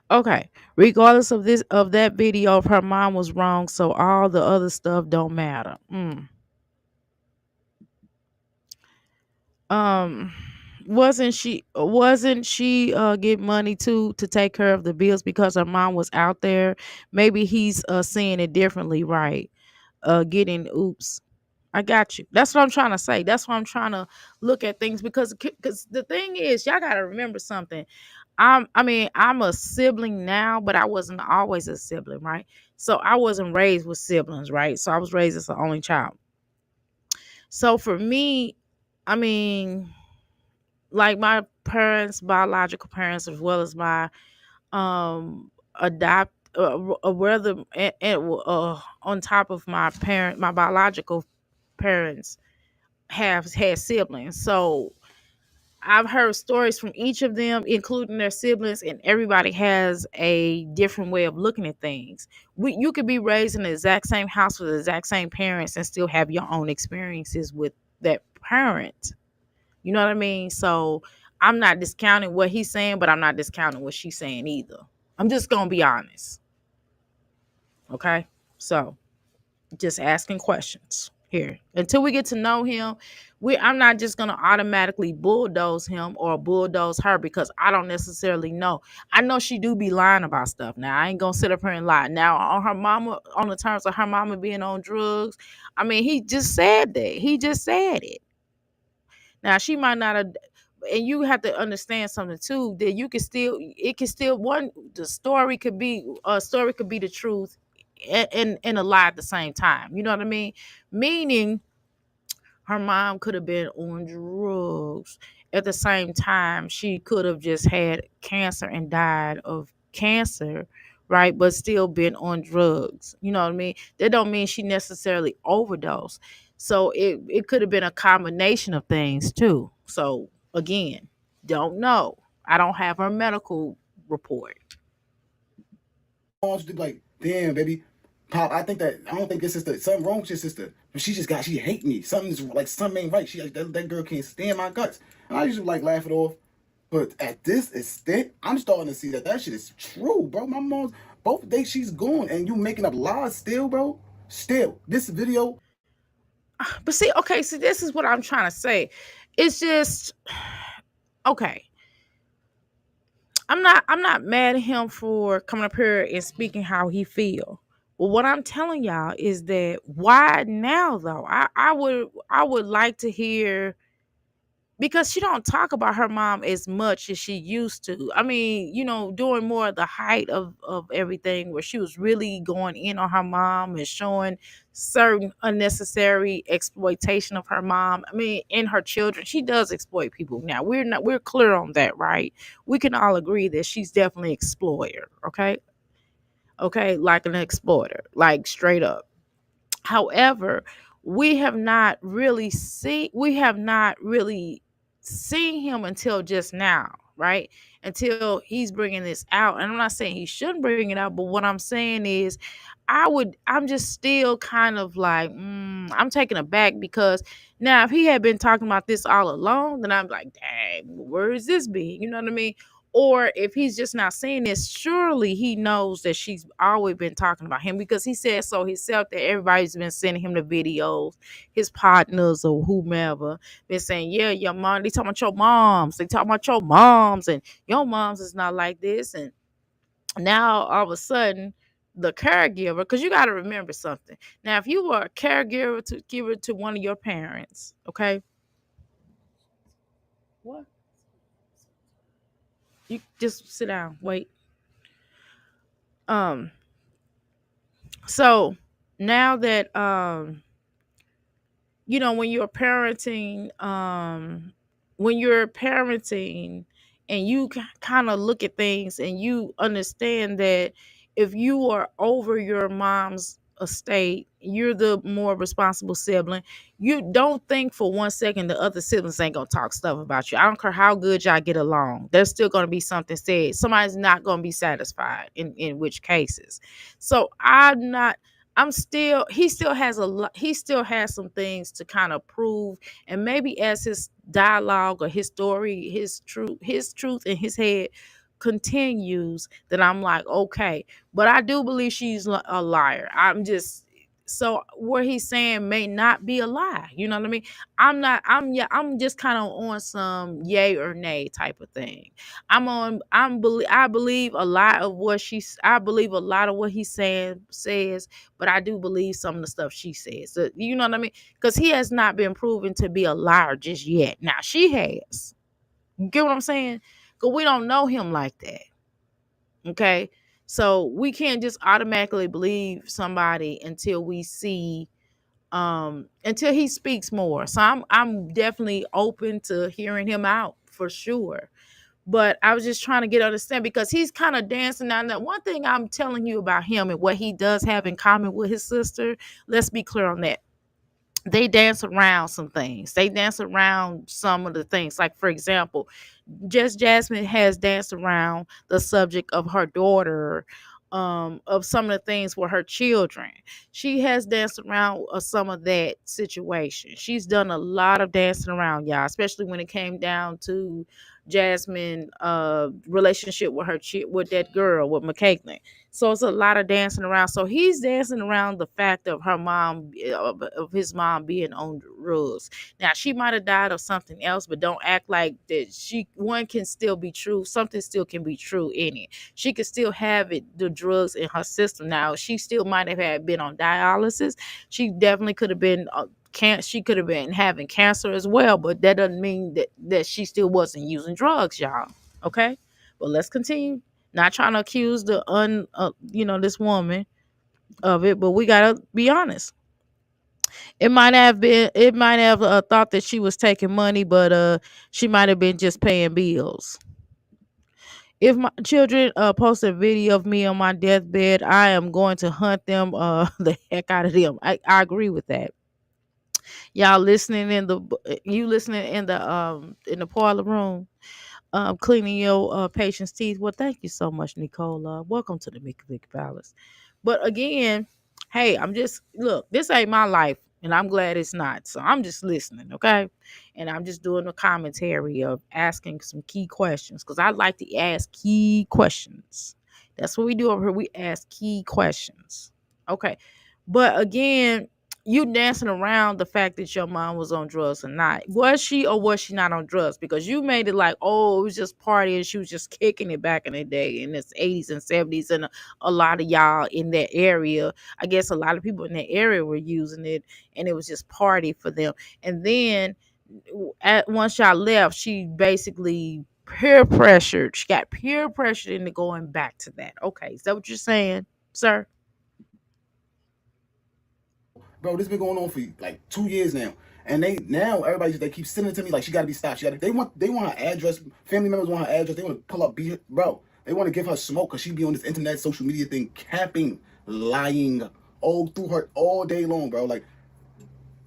Okay. Regardless of that video, if her mom was wrong, so all the other stuff don't matter. um wasn't she get money too to take care of the bills because her mom was out there? Maybe he's seeing it differently, right? Getting oops. I got you. That's what I'm trying to say. That's why I'm trying to look at things because the thing is, y'all got to remember something. I'm a sibling now, but I wasn't always a sibling, right? So I wasn't raised with siblings, right? So I was raised as the only child. So for me, I mean, like my parents, biological parents, as well as my adopt whether on top of my biological parents have had siblings. So I've heard stories from each of them, including their siblings, and everybody has a different way of looking at things. You could be raised in the exact same house with the exact same parents and still have your own experiences with that parent. You know what I mean? So I'm not discounting what he's saying, but I'm not discounting what she's saying either. I'm just gonna be honest. Okay. So just asking questions here. Until we get to know him, I'm not just gonna automatically bulldoze him or bulldoze her because I don't necessarily know. I know she do be lying about stuff. Now I ain't gonna sit up here and lie. Now on her mama, on the terms of her mama being on drugs, I mean he just said that. He just said it. Now she might not have, and you have to understand something too, that you can still, it can still, one, the story could be, a story could be the truth and a lie at the same time. You know what I mean? Meaning her mom could have been on drugs. At the same time, she could have just had cancer and died of cancer, right? But still been on drugs. You know what I mean? That don't mean she necessarily overdosed. So it could have been a combination of things too. So again, don't know. I don't have her medical report. Moms be like, damn, baby, Pop, I don't think this sister, something wrong with your sister. But she hate me. Something's like, something ain't right. That girl can't stand my guts. And I usually like laugh it off. But at this extent, I'm starting to see that shit is true, bro. My mom's, both days she's gone and you making up lies still, bro. Still, this video. But see, okay, see, this is what I'm trying to say. It's just okay. I'm not mad at him for coming up here and speaking how he feel. But what I'm telling y'all is that why now though? I would like to hear, because she don't talk about her mom as much as she used to. I mean, during more of the height of everything where she was really going in on her mom and showing certain unnecessary exploitation of her mom. I mean, and her children. She does exploit people. Now, we're clear on that, right? We can all agree that she's definitely an exploiter, okay? Okay, like an exploiter, like straight up. However, we have not really seen him until just now, right? Until he's bringing this out. And I'm not saying he shouldn't bring it out, but what I'm saying is I'm just still kind of like, I'm taken aback because now if he had been talking about this all along, then I'm like, dang, where is this being? You know what I mean? Or if he's just not saying this, surely he knows that she's always been talking about him because he said so himself that everybody's been sending him the videos, his partners or whomever been saying, yeah, your mom, they talking about your moms, and your moms is not like this. And now all of a sudden, the caregiver, because you got to remember something. Now, if you were a caregiver to give it to one of your parents, okay, what? You just sit down, wait. Um, So now that when you're parenting and you kind of look at things and you understand that if you are over your mom's estate, you're the more responsible sibling. You don't think for 1 second the other siblings ain't gonna talk stuff about you. I don't care how good y'all get along, there's still gonna be something said. Somebody's not gonna be satisfied in which cases. So I'm still, he still has a lot, he still has some things to kind of prove. And maybe as his dialogue or his story, his truth in his head continues, that I'm like, okay. But I do believe she's a liar. I'm just, So what he's saying may not be a lie. You know what I mean? I'm not. I'm yeah. I'm just kind of on some yay or nay type of thing. I'm on. I believe a lot of what she's. I believe a lot of what he's saying says, but I do believe some of the stuff she says. So, you know what I mean? Because he has not been proven to be a liar just yet. Now she has. You get what I'm saying? Because we don't know him like that. Okay. So we can't just automatically believe somebody until we see until he speaks more. So I'm definitely open to hearing him out for sure. But I was just trying to get understand because he's kind of dancing down that. One thing I'm telling you about him and what he does have in common with his sister, let's be clear on that. They dance around some things. They dance around some of the things. Like for example, just Jasmine has danced around the subject of her daughter, of some of the things with her children. She has danced around some of that situation. She's done a lot of dancing around, y'all, especially when it came down to Jasmine relationship with with that girl with McKagan. So it's a lot of dancing around. So he's dancing around the fact of her mom, of his mom being on drugs. Now she might have died of something else, but don't act like that. One can still be true. Something still can be true in it. She could still have the drugs in her system. Now she still might have had been on dialysis. She definitely could have been. She could have been having cancer as well, but that doesn't mean that she still wasn't using drugs, y'all. Okay, but let's continue. Not trying to accuse this woman of it, but we gotta be honest. It might have thought that she was taking money, but she might have been just paying bills. If my children post a video of me on my deathbed, I am going to hunt them the heck out of them. I agree with that. Y'all listening you listening in the parlor room, cleaning your patient's teeth. Well, thank you so much, Nicola. Welcome to the Mickey Vick Palace. But again, hey, I'm just look. This ain't my life, and I'm glad it's not. So I'm just listening, okay? And I'm just doing a commentary of asking some key questions because I like to ask key questions. That's what we do over here. We ask key questions, okay? But again, you dancing around the fact that your mom was on drugs or not. Was she or was she not on drugs? Because you made it like, oh, it was just partying. She was just kicking it back in the day in the 80s and 70s. And a lot of y'all in that area, I guess a lot of people in that area were using it and it was just party for them. And then once y'all left, she basically peer pressured. She got peer pressured into going back to that. Okay, is that what you're saying, sir? Bro, this been going on for like 2 years now. And they keep sending it to me like she gotta be stopped. They want her address. Family members want her address. They want to pull up, be her, bro. They want to give her smoke because she be on this internet social media thing, capping, lying all through her all day long, bro. Like,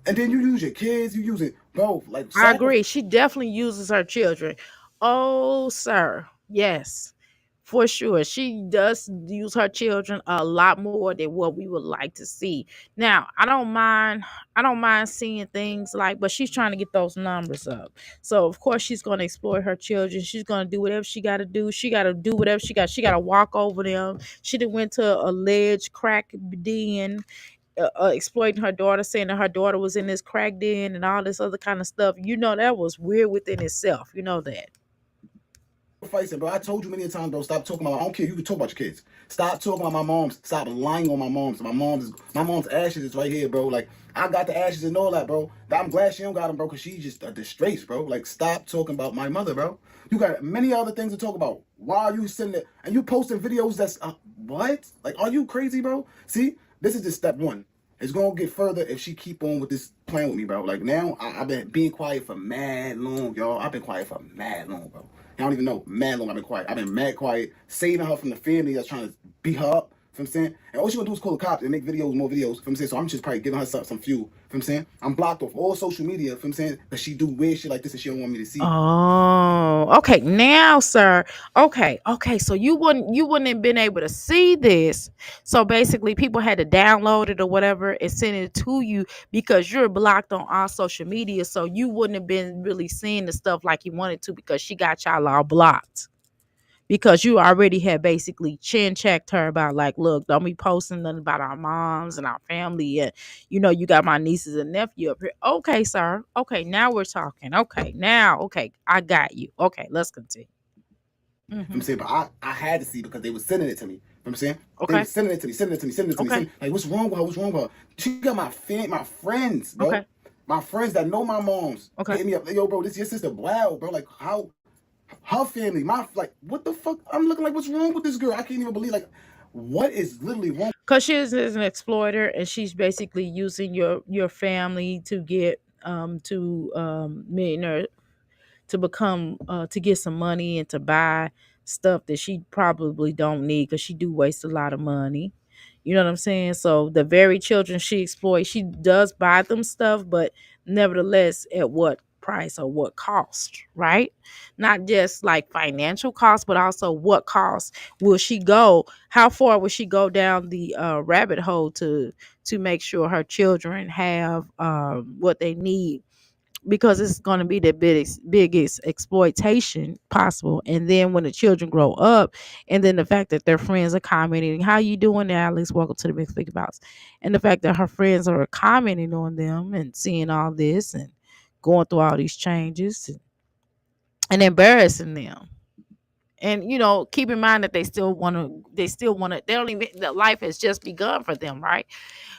and then you use your kids, you use it, bro. Like I sacrifice. agree. She definitely uses her children. Oh, sir. Yes, for sure. She does use her children a lot more than what we would like to see. Now, I don't mind seeing things like, but she's trying to get those numbers up. So of course she's gonna exploit her children. She's gonna do whatever she gotta do. She gotta do whatever she gotta walk over them. She done went to alleged crack den, exploiting her daughter, saying that her daughter was in this crack den and all this other kind of stuff. You know, that was weird within itself. You know that. Sacrificing, bro. I told you many times, bro. Stop talking about. I don't care. You can talk about your kids. Stop talking about my mom's. Stop lying on my mom's. My mom's ashes is right here, bro. Like I got the ashes and all that, bro. I'm glad she don't got them, bro, because she's just a disgrace, bro. Like stop talking about my mother, bro. You got many other things to talk about. Why are you sitting there and you posting videos that's what? Like, are you crazy, bro? See, this is just step one. It's gonna get further if she keep on with this playing with me, bro. Like now, I've been being quiet for mad long, y'all. I've been quiet for mad long, bro. I don't even know. Mad long I've been quiet. I've been mad quiet, saving her from the family that's trying to beat her up. You know what I'm saying? And all she gonna do is call the cops and make videos, more videos. You know what I'm saying? So I'm just probably giving her some fuel. You know what I'm saying? I'm blocked off all social media. You know what I'm saying? But she do weird shit like this and she don't want me to see. Oh, okay. Now, sir. Okay. So you wouldn't have been able to see this. So basically, people had to download it or whatever and send it to you because you're blocked on all social media. So you wouldn't have been really seeing the stuff like you wanted to because she got y'all all blocked. because you already had basically chin checked her about like, look, don't be posting nothing about our moms and our family, and you got my nieces and nephew up here. Okay, sir. Okay, now we're talking. Okay, now, okay, I got you. Okay, let's continue. I'm Hmm. saying, but I had to see because they were sending it to me. I'm saying they were Okay. sending it to me, sending it to me, sending it to me, Okay. sending like what's wrong with her? What's wrong with her? She got my friends, bro. Okay. My friends that know my moms Okay. hit me up. Yo, bro, this your sister. Wow, bro. Like how her family, my like, what the fuck? I'm looking like, what's wrong with this girl? I can't even believe like, what is literally wrong? Because she is an exploiter, and she's basically using your family to get to millionaire, to become to get some money and to buy stuff that she probably don't need, because she do waste a lot of money. You know what I'm saying? So the very children she exploits, she does buy them stuff, but nevertheless, at what price or what cost, right? Not just like financial cost, but also what cost will she go? How far will she go down the rabbit hole to make sure her children have what they need, because it's going to be the biggest exploitation possible. And then when the children grow up, and then the fact that their friends are commenting, how you doing, Alex, welcome to the Big Figure Box, and the fact that her friends are commenting on them and seeing all this and going through all these changes, and embarrassing them. And keep in mind that they still want to they don't even, the life has just begun for them, right?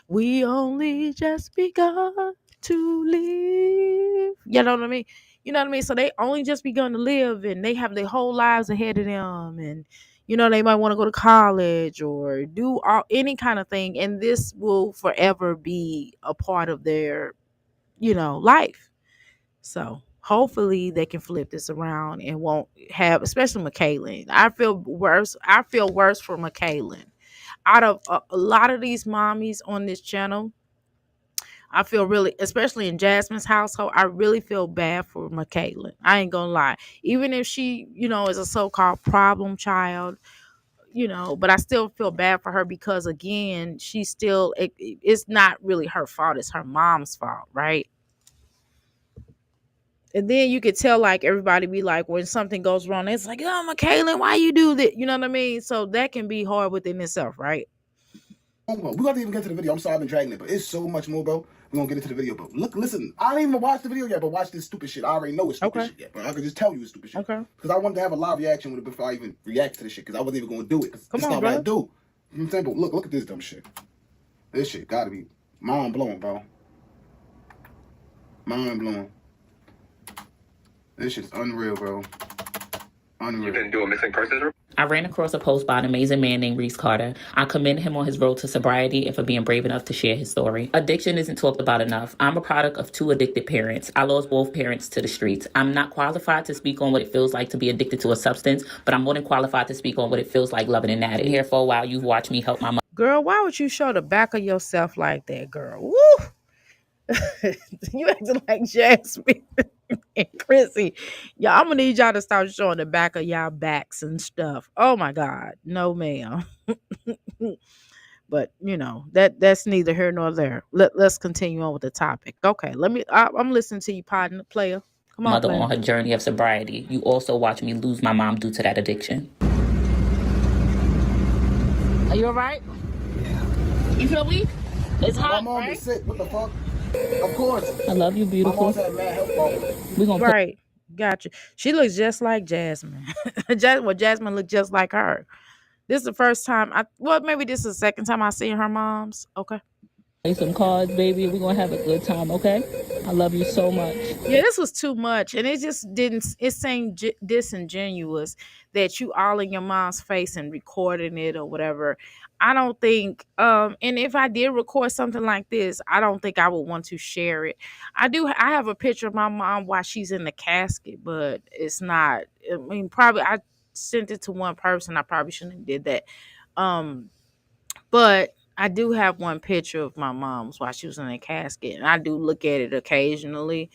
We only just begun to live. You know what I mean? You know what I mean? So they only just begun to live, and they have their whole lives ahead of them. And they might want to go to college or do any kind of thing. And this will forever be a part of their, life. So hopefully they can flip this around and won't have, especially McKaylin. I feel worse for McKaylin. Out of a lot of these mommies on this channel, I feel really, especially in Jasmine's household, I really feel bad for McKaylin. I ain't gonna lie. Even if she, is a so-called problem child, but I still feel bad for her, because again, it's not really her fault. It's her mom's fault, right? And then you could tell, like, everybody be like, when something goes wrong, it's like, oh, McKaylin, why you do that? You know what I mean? So that can be hard within itself, right? We got to even get to the video. I'm sorry I've been dragging it, but it's so much more, bro. We're gonna get into the video, but look, listen, I didn't even watch the video yet, but watch this stupid shit. I already know it's stupid Okay. shit yet, but I could just tell you it's stupid shit. Okay. Because I wanted to have a live reaction with it before I even react to the shit, because I wasn't even gonna do it. Because Come it's on, not what I bro. do. You know what I'm saying? But look at this dumb shit. This shit gotta be mind blowing, bro. Mind blowing. This shit's unreal, bro. Unreal. You been doing missing persons? I ran across a post by an amazing man named Reese Carter. I commend him on his road to sobriety and for being brave enough to share his story. Addiction isn't talked about enough. I'm a product of two addicted parents. I lost both parents to the streets. I'm not qualified to speak on what it feels like to be addicted to a substance, but I'm more than qualified to speak on what it feels like loving an addict. Here for a while, you've watched me help my mother. Girl, why would you show the back of yourself like that, girl? Woo! You acting like Jasmine and Chrissy. Yeah, I'm gonna need y'all to start showing the back of y'all backs and stuff. Oh my God, no, ma'am. But that's neither here nor there. Let's continue on with the topic. Okay, I'm listening to you, partner, player. Come on, Mother player. on her journey of sobriety. You also watch me lose my mom due to that addiction. Are you all right? You feel weak? It's My hot, mom right? is sick. What the fuck? Of course. I love you, My beautiful. mom's had mad health problems. We're gonna Right. Gotcha. She looks just like Jasmine. Jasmine looked just like her. This is the first time maybe this is the second time I see her mom's. Okay. play some cards, baby. We're gonna have a good time, okay? I love you so much. Yeah, this was too much, and it just didn't. It seemed disingenuous that you all in your mom's face and recording it or whatever. I don't think. And if I did record something like this, I don't think I would want to share it. I have a picture of my mom while she's in the casket, but it's not. I mean, probably I sent it to one person. I probably shouldn't have did that. Um, but I do have one picture of my mom's while she was in a casket, and I do look at it occasionally.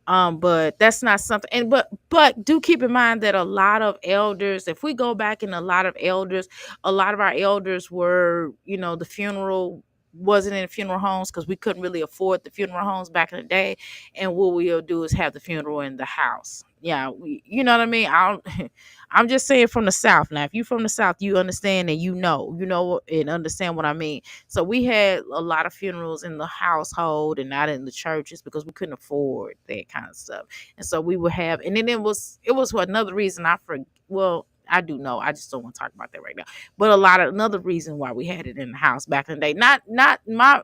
But that's not something. And but do keep in mind that a lot of elders, if we go back in a lot of our elders were, the funeral wasn't in funeral homes because we couldn't really afford the funeral homes back in the day. And what we'll do is have the funeral in the house. yeah, you know what I mean. I'm just saying from the South. Now, if you from the South, you understand and you know, and understand what I mean. So we had a lot of funerals in the household and not in the churches because we couldn't afford that kind of stuff. And so we would have, and then it was for another reason. Well, I do know. I just don't want to talk about that right now. But another reason why we had it in the house back in the day. Not my,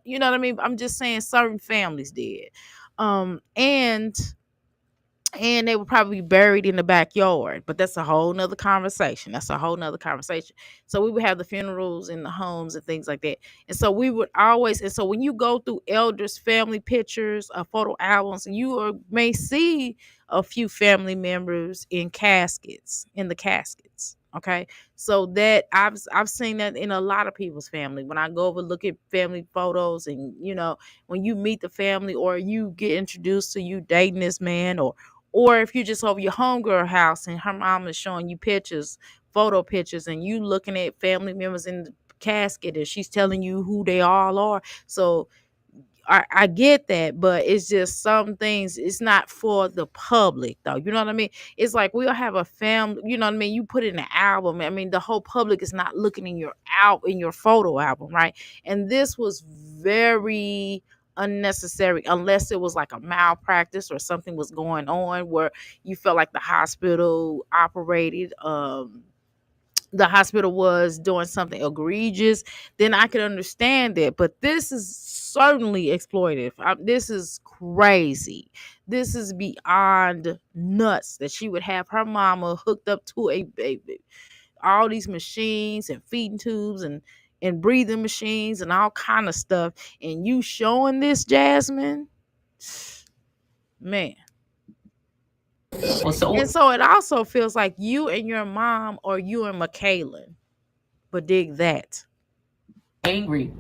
you know what I mean. I'm just saying certain families did, and they would probably be buried in the backyard. But that's a whole nother conversation. That's a whole nother conversation. So we would have the funerals in the homes and things like that. And so we would always, and so when you go through elders' family pictures, photo albums, may see a few family members in the caskets. Okay. So that I've seen that in a lot of people's family. When I go over look at family photos, and when you meet the family or you get introduced to you dating this man, or if you're just over your homegirl house and her mom is showing you pictures, photo pictures, and you looking at family members in the casket and she's telling you who they all are. So I get that, but it's just some things, it's not for the public though. You know what I mean? It's like we'll have a family, you know what I mean? You put in an album. I mean, the whole public is not looking in your photo album, right? And this was very unnecessary unless it was like a malpractice or something was going on where you felt like the hospital was doing something egregious, then I could understand it. But this is certainly exploitive. This is crazy. This is beyond nuts that she would have her mama hooked up to all these machines and feeding tubes and breathing machines and all kind of stuff. And you showing this, Jasmine, man. And so it also feels like you and your mom or you and McKaylin. But dig that. Angry.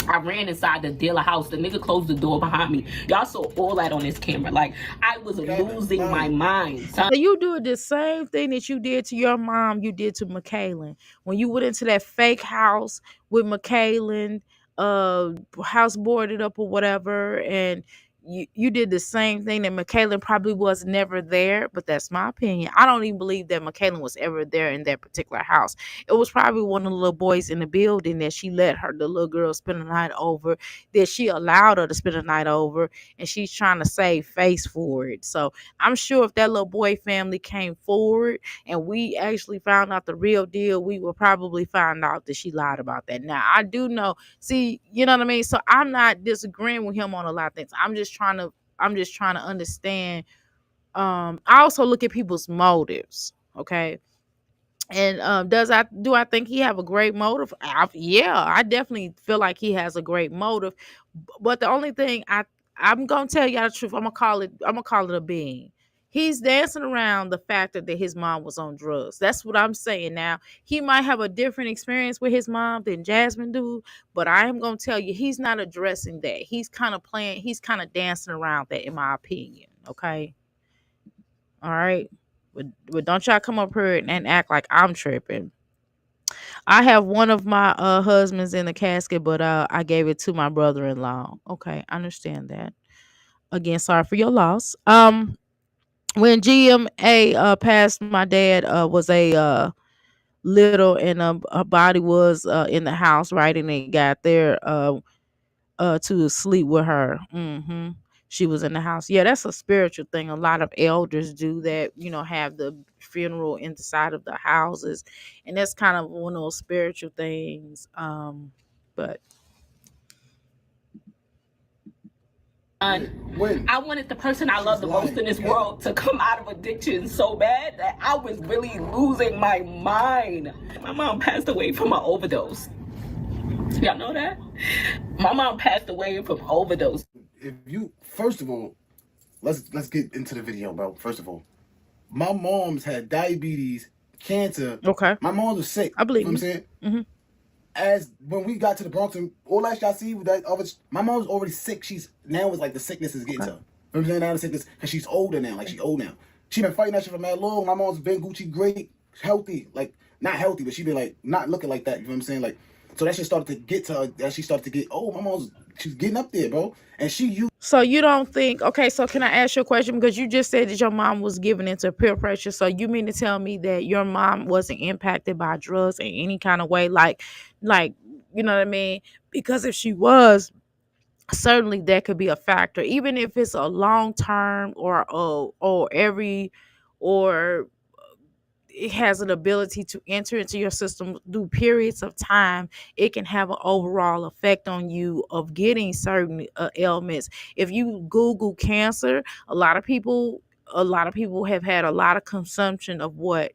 I ran inside the dealer house. The nigga closed the door behind me. Y'all saw all that on this camera. Like, I was losing my mind. So you do the same thing that you did to your mom, you did to McKaylin. When you went into that fake house with McKaylin, house boarded up or whatever, and you did the same thing that McKaylin probably was never there, but that's my opinion. I don't even believe that McKaylin was ever there in that particular house. It was probably one of the little boys in the building that she let the little girl spend the night over, that she allowed her to spend the night over, and she's trying to save face for it. So I'm sure if that little boy family came forward and we actually found out the real deal, we will probably find out that she lied about that. Now, I do know, see, you know what I mean? So I'm not disagreeing with him on a lot of things. I'm just trying to understand. I also look at people's motives, okay? And do I think he have a great motive? Yeah, I definitely feel like he has a great motive. But the only thing I'm gonna tell y'all the truth. I'm gonna call it a being. He's dancing around the fact that his mom was on drugs. That's what I'm saying. Now he might have a different experience with his mom than Jasmine do, but I am gonna tell you he's not addressing that. He's kind of playing. He's kind of dancing around that, in my opinion. Okay, all right. But don't y'all come up here and act like I'm tripping. I have one of my husbands in the casket, but I gave it to my brother-in-law. Okay, I understand that. Again, sorry for your loss. When GMA passed, my dad was a little, and her body was in the house, right, and they got there to sleep with her. She was in the house. Yeah, that's a spiritual thing. A lot of elders do that, have the funeral inside of the houses. And that's kind of one of those spiritual things. But When? I wanted the person I love the most in this world to come out of addiction so bad that I was really losing my mind. My mom passed away from an overdose. Y'all know that? My mom passed away from overdose. If you, first of all, let's get into the video, bro. First of all, my mom's had diabetes, cancer. okay, My mom was sick. I believe You know what I'm you. saying? hmm As when we got to the Bronx and all that y'all see with that other, my mom's already sick. She's now it's like the sickness is getting to her. You know what I'm saying? Now the sickness, because she's older now. Like, she's old now. She been fighting that shit for mad long. My mom's been Gucci great, healthy. Like, not healthy, but she been like not looking like that. You know what I'm saying? Like, so that shit started to get to her. That she started to get, oh, my mom's She's getting up there, bro. And she used So you don't think, okay, so can I ask you a question? Because you just said that your mom was given into peer pressure. So you mean to tell me that your mom wasn't impacted by drugs in any kind of way? Like, you know what I mean? Because if she was, certainly that could be a factor, even if it's a long term or every or it has an ability to enter into your system through periods of time. It can have an overall effect on you of getting certain ailments. If you Google cancer, a lot of people have had a lot of consumption of what?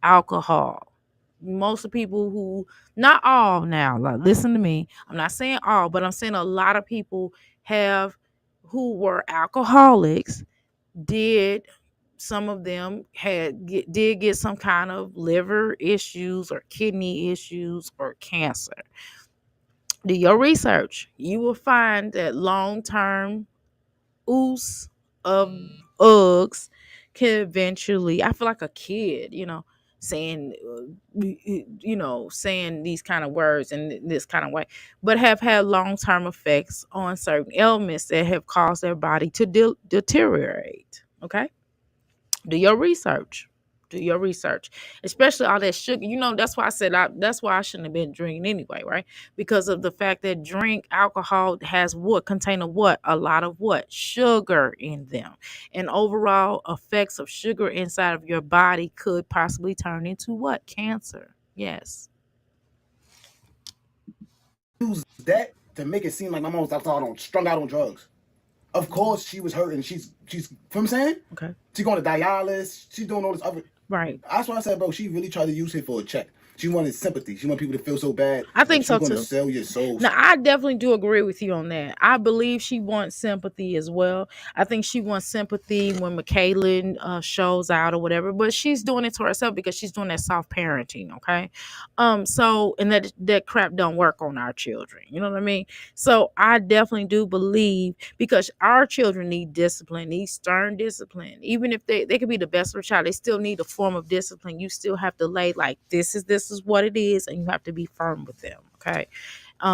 Alcohol. Most of people who, not all now, like, listen to me, I'm not saying all, but I'm saying a lot of people have, who were alcoholics, did, some of them did get some kind of liver issues or kidney issues or cancer. Do your research. You will find that long term use of Uggs can eventually, I feel like a kid, saying, saying these kind of words in this kind of way, but have had long term effects on certain ailments that have caused their body to deteriorate. Okay, do your research. Do your research, especially all that sugar. That's why I said that's why I shouldn't have been drinking anyway, right? Because of the fact that drink alcohol has what contain a what a lot of what sugar in them, and overall effects of sugar inside of your body could possibly turn into what? Cancer. Yes. that to make it seem like my mom was strung out on drugs. Of course, she was hurting. She's. You know what I'm saying? Okay. She going to dialysis. She's doing all this other. Right. That's why I said, bro. She really tried to use it for a check. She wanted sympathy. She wanted people to feel so bad I that think she's so going to too. sell your soul. Now, I definitely do agree with you on that. I believe she wants sympathy as well. I think she wants sympathy when Michaela shows out or whatever, but she's doing it to herself because she's doing that soft parenting. Okay, so and that crap don't work on our children. You know what I mean? So I definitely do believe, because our children need discipline, need stern discipline. Even if they could be the best of a child, they still need a form of discipline. You still have to lay like this is what it is, and you have to be firm with them. Okay,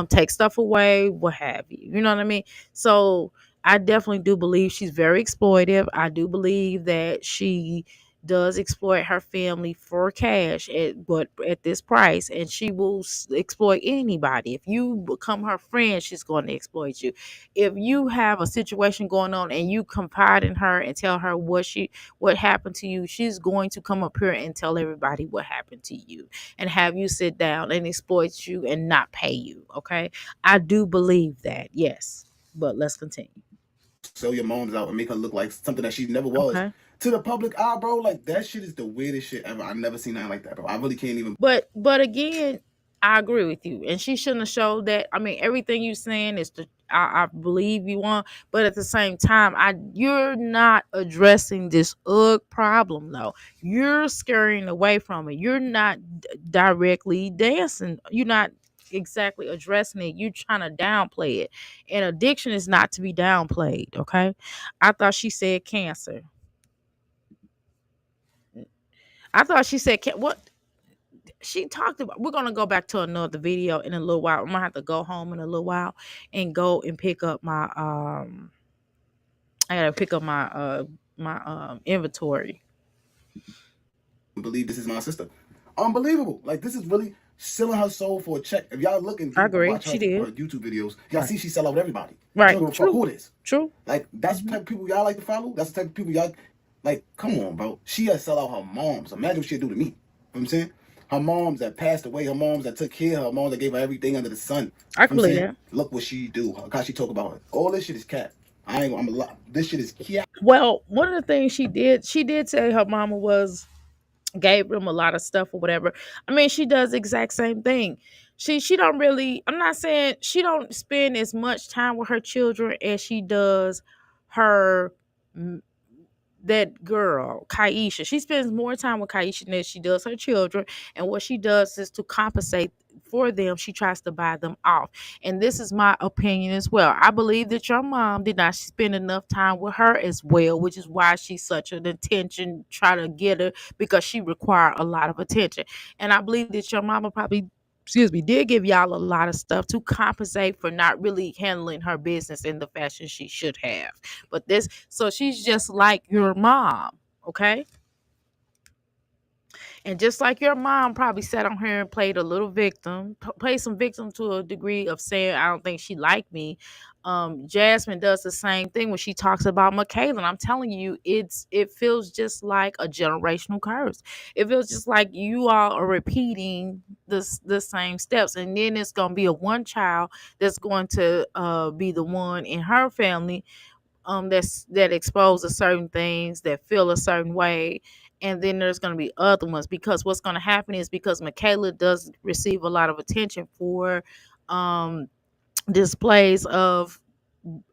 take stuff away, what have you. You know what I mean? So I definitely do believe she's very exploitive. I do believe that she does exploit her family for cash at this price, and she will exploit anybody. If you become her friend, she's going to exploit you. If you have a situation going on and you confide in her and tell her what happened to you, she's going to come up here and tell everybody what happened to you and have you sit down and exploit you and not pay you. Okay, I do believe that, yes, but let's continue. Sell your moms out and make her look like something that she never was Okay. to the public eye, bro. Like that shit is the weirdest shit ever. I never seen nothing like that, bro. I really can't even. But again, I agree with you, and she shouldn't have showed that. I mean, everything you saying is I believe you want, but at the same time, you're not addressing this problem though. You're scurrying away from it. You're not directly dancing. You're not exactly addressing it. You're trying to downplay it, and addiction is not to be downplayed. Okay, I thought she said cancer. I thought she said what? She talked about, we're gonna go back to another video in a little while. I'm gonna have to go home in a little while and go and pick up my I gotta pick up my inventory. Believe this is my sister. Unbelievable. Like this is really selling her soul for a check. If y'all look and I you agree. watch her She did. YouTube videos, y'all Right. see she sell out with everybody. She Right. don't give a fuck True. who it is. True. Like that's the type of people y'all like to follow. That's the type of people y'all like. Come on, bro. She had sell out her moms. Imagine what she'd do to me. You know what I'm saying? Her moms that passed away, her moms that took care of her, moms that gave her everything under the sun. I You know what can I'm believe saying? that. Look what she do. How she talk about it. All this shit is cat. I'm a lot. This shit is cat. Well, one of the things she did say her mama gave them a lot of stuff or whatever. I mean, she does the exact same thing. She don't really, I'm not saying she don't spend as much time with her children as she does her that girl, Kaisha. She spends more time with Kaisha than she does her children. And what she does is to compensate for them, she tries to buy them off. And this is my opinion as well. I believe that your mom did not spend enough time with her as well, which is why she's such an attention, try to get her, because she required a lot of attention. And I believe that your mama probably excuse me, did give y'all a lot of stuff to compensate for not really handling her business in the fashion she should have. But this, so she's just like your mom, okay? And just like your mom probably sat on here and played a little victim, played some victim to a degree of saying, I don't think she liked me. Jasmine does the same thing when she talks about Michaela. I'm telling you, it feels just like a generational curse. It feels just like you all are repeating the same steps. And then it's gonna be a one child that's going to be the one in her family that exposes certain things, that feel a certain way, and then there's going to be other ones, because what's going to happen is, because Michaela does receive a lot of attention for um displays of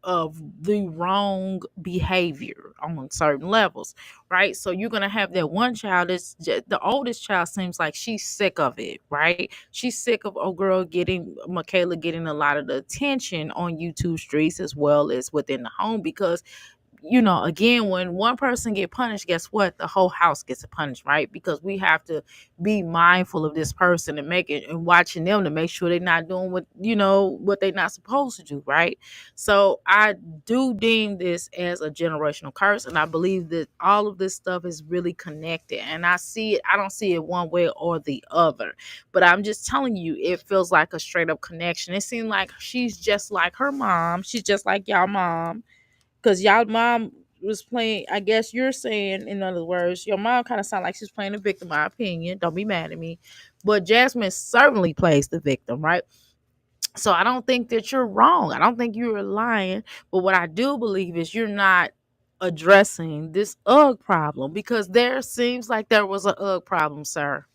the wrong behavior on certain levels, right? So you're gonna have that one child. The oldest child seems like she's sick of it, right? She's sick of girl getting Michaela getting a lot of the attention on YouTube streets as well as within the home, because again, when one person get punished, guess what? The whole house gets punished, right? Because we have to be mindful of this person and make it and watching them to make sure they're not doing what they're not supposed to do, right? So I do deem this as a generational curse, and I believe that all of this stuff is really connected. And I don't see it one way or the other, but I'm just telling you, it feels like a straight up connection. It seems like she's just like her mom. She's just like y'all mom, because y'all mom was playing. I guess you're saying, in other words, your mom kind of sound like she's playing the victim. My opinion, don't be mad at me, but Jasmine certainly plays the victim, right? So I don't think that you're wrong. I don't think you're lying. But what I do believe is you're not addressing this UGG problem, because there seems like there was a UGG problem, sir.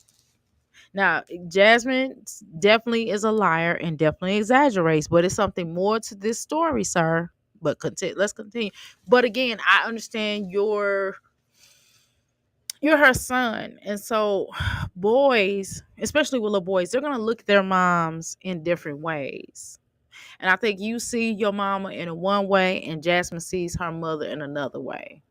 Now, Jasmine definitely is a liar and definitely exaggerates, but it's something more to this story, sir. But let's continue. But again, I understand you're her son, and so boys, especially with little boys, they're gonna look at their moms in different ways. And I think you see your mama in a one way, and Jasmine sees her mother in another way.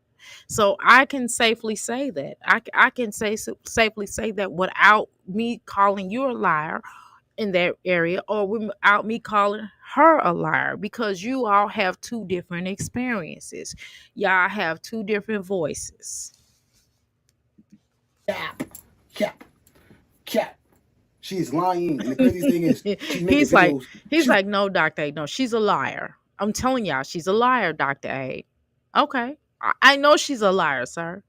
So I can safely say that. I can safely say that without me calling you a liar in that area, or without me calling her a liar, because you all have two different experiences. Y'all have two different voices. Cap, cap, cap. She is lying, and the craziest thing is she's making he's like videos. he's like, no, Dr. A, no, she's a liar. I'm telling y'all, she's a liar, Dr. A. Okay. I know she's a liar, sir.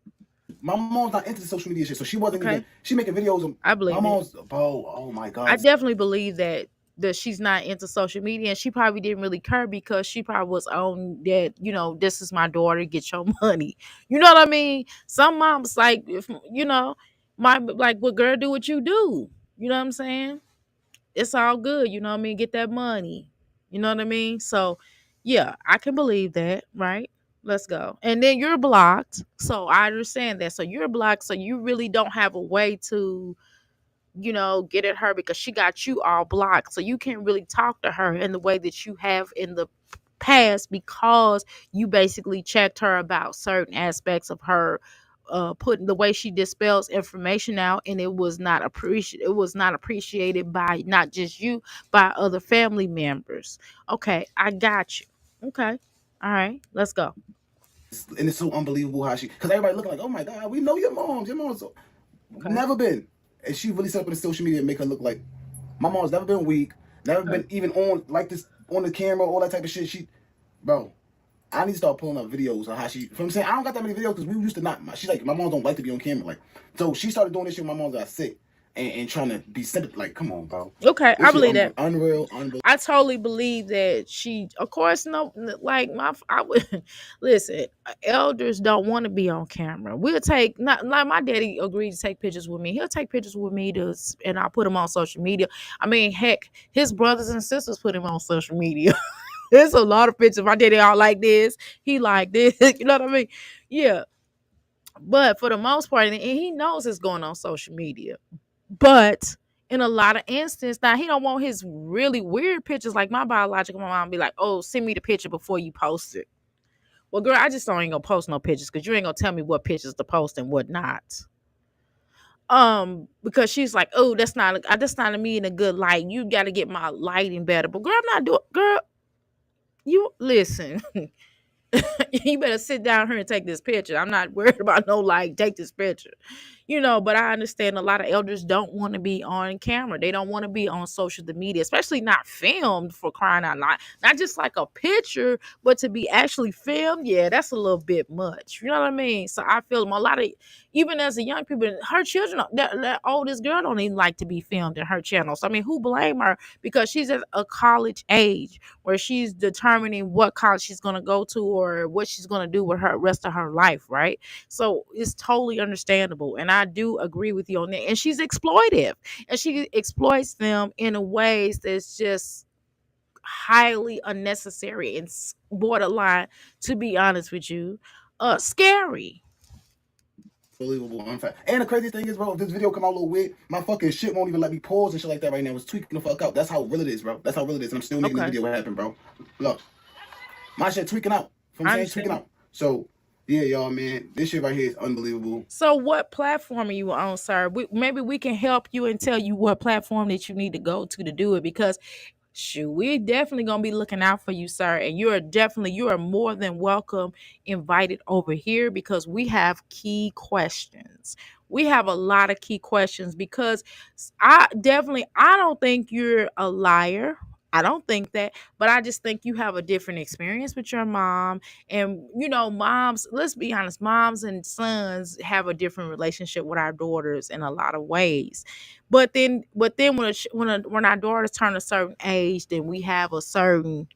My mom's not into social media shit, so she wasn't Okay. even. She making videos of I my believe it. mom's. Bro, oh my I god. definitely believe that she's not into social media, and she probably didn't really care, because she probably was on that, this is my daughter, get your money. You know what I mean? Some moms like, if my like, what girl, do what you do. You know what I'm saying? It's all good, you know what I mean? Get that money. You know what I mean? So yeah, I can believe that, right? Let's go. And then you're blocked. So I understand that. So you're blocked. So you really don't have a way to get at her, because she got you all blocked. So you can't really talk to her in the way that you have in the past, because you basically checked her about certain aspects of her putting the way she dispels information out, and it was not appreciated by not just you, by other family members. Okay, I got you. Okay. All right, let's go. And it's so unbelievable how because everybody looking like, oh my god, we know your mom's. Your mom's Okay. never been. And she really set up in the social media and make her look like my mom's never been weak, never Okay. been even on like this on the camera, all that type of shit. Bro, I need to start pulling up videos on how she. You know what I'm saying? I don't got that many videos because we used to not. She's like, my mom don't like to be on camera. Like, so she started doing this shit when my mom got sick and trying to be sympathetic. Like, come on, bro. Okay, I This shit believe that. unreal, unbelievable. I totally believe that she, of course, no, like I would listen. Elders don't want to be on camera. We'll take not like my daddy agreed to take pictures with me. He'll take pictures with me and I'll put them on social media. I mean, heck, his brothers and sisters put him on social media. There's a lot of pictures. My daddy all like this. He like this. You know what I mean? Yeah. But for the most part, and he knows it's going on social media. But in a lot of instances, now he don't want his really weird pictures, like my biological mom be like, "Oh, send me the picture before you post it." Well, girl, I just don't ain't gonna post no pictures, because you ain't gonna tell me what pictures to post and what not. Because she's like, oh, that's not me in a good light. You got to get my lighting better. But girl, I'm not doing. Girl, you listen. You better sit down here and take this picture. I'm not worried about no like take this picture. But I understand a lot of elders don't want to be on camera. They don't want to be on social media, especially not filmed, for crying out loud. Not just like a picture, but to be actually filmed. Yeah, that's a little bit much. You know what I mean? So I feel a lot of, even as a young people, her children, that oldest girl don't even like to be filmed in her channel. So I mean, who blame her? Because she's at a college age where she's determining what college she's going to go to or what she's going to do with her rest of her life, right? So it's totally understandable. And I do agree with you on that. And she's exploitive. And she exploits them in a ways that's just highly unnecessary and borderline, to be honest with you, scary. Unbelievable, unfair. And the crazy thing is, bro, if this video come out a little weird, my fucking shit won't even let me pause and shit like that right now. It's tweaking the fuck out. That's how real it is, bro. That's how real it is. And I'm still making the Okay. video what happened, bro. Look, my shit tweaking out. You know what I I'm saying? understand. Tweaking out. So, yeah, y'all, man. This shit right here is unbelievable. So what platform are you on, sir? Maybe we can help you and tell you what platform that you need to go to do it, because shoot, we're definitely gonna be looking out for you, sir. And you are more than welcome invited over here, because we have key questions. We have a lot of key questions, because I don't think you're a liar. I don't think that, but I just think you have a different experience with your mom. And moms, let's be honest, moms and sons have a different relationship with our daughters in a lot of ways. But then when our daughters turn a certain age, then we have a certain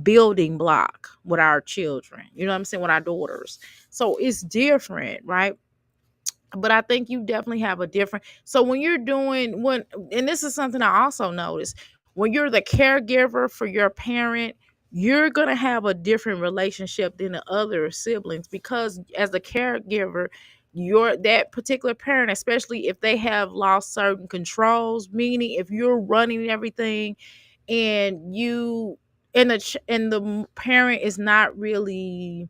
building block with our children. You know what I'm saying? With our daughters. So it's different, right? But I think you definitely have a different. So when you're doing and this is something I also noticed, when you're the caregiver for your parent, you're gonna have a different relationship than the other siblings, because as a caregiver, that particular parent, especially if they have lost certain controls, meaning if you're running everything and the parent is not really,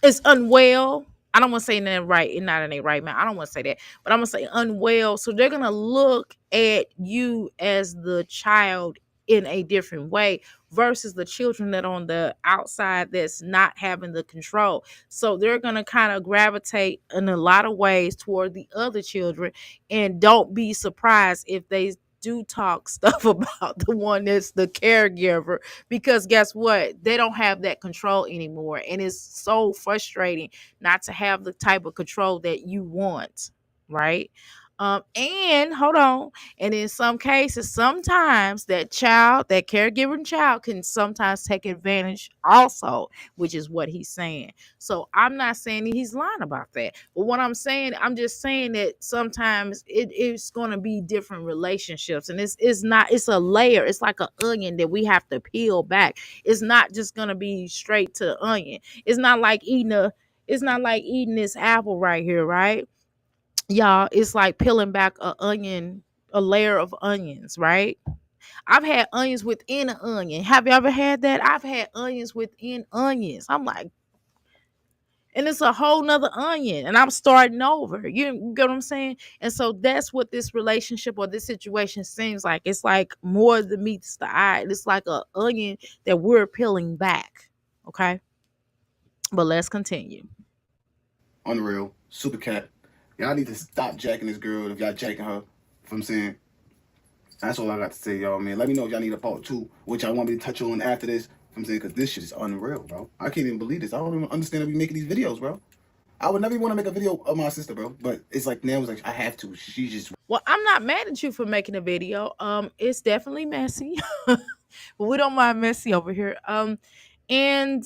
is unwell. I don't want to say that right, not in a right man. I don't want to say that, but I'm gonna say unwell. So they're gonna look at you as the child in a different way versus the children that on the outside that's not having the control. So they're gonna kind of gravitate in a lot of ways toward the other children, and don't be surprised if they do talk stuff about the one that's the caregiver, because guess what? They don't have that control anymore. And it's so frustrating not to have the type of control that you want, right? And hold on. And in some cases, sometimes that caregiving child can sometimes take advantage also, which is what he's saying. So I'm not saying he's lying about that. But what I'm just saying that sometimes it's going to be different relationships. And it's a layer. It's like an onion that we have to peel back. It's not just going to be straight to the onion. It's not like eating this apple right here, right? Y'all, it's like peeling back a layer of onions, right? I've had onions within an onion. Have you ever had that? I've had onions within onions. I'm like, and it's a whole nother onion, and I'm starting over. You get what I'm saying? And so that's what this relationship or this situation seems like. It's like more than meets the eye. It's like a onion that we're peeling back. Okay, but let's continue. Unreal. Super cat. Y'all need to stop jacking this girl if y'all jacking her. You know what I'm saying? That's all I got to say, y'all, man. Let me know if y'all need a part two, which y'all want me to touch on after this. You know what I'm saying? Because this shit is unreal, bro. I can't even believe this. I don't even understand how we making these videos, bro. I would never want to make a video of my sister, bro. But it's like now it's like I have to. She just Well, I'm not mad at you for making a video. It's definitely messy, but we don't mind messy over here. And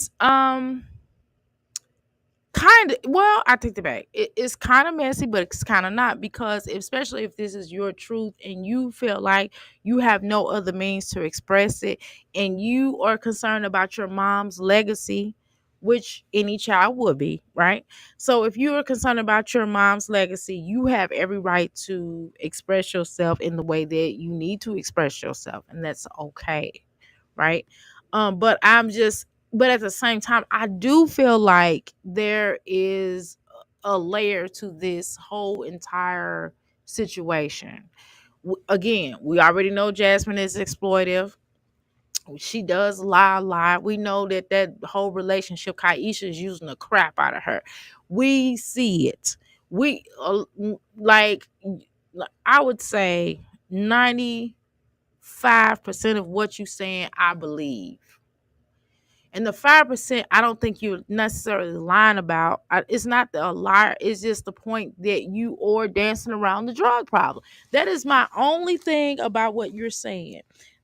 kind of, well, I take it back. It's kind of messy, but it's kind of not, because especially if this is your truth and you feel like you have no other means to express it, and you are concerned about your mom's legacy, which any child would be, right? So if you are concerned about your mom's legacy, you have every right to express yourself in the way that you need to express yourself, and that's okay, right? But at the same time, I do feel like there is a layer to this whole entire situation. Again, we already know Jasmine is exploitive. She does lie a lot. We know that that whole relationship, Kaisha is using the crap out of her. We see it. We like I would say 95% of what you saying, I believe. And the 5%, I don't think you're necessarily lying about. It's not a lie. It's just the point that you are dancing around the drug problem. That is my only thing about what you're saying.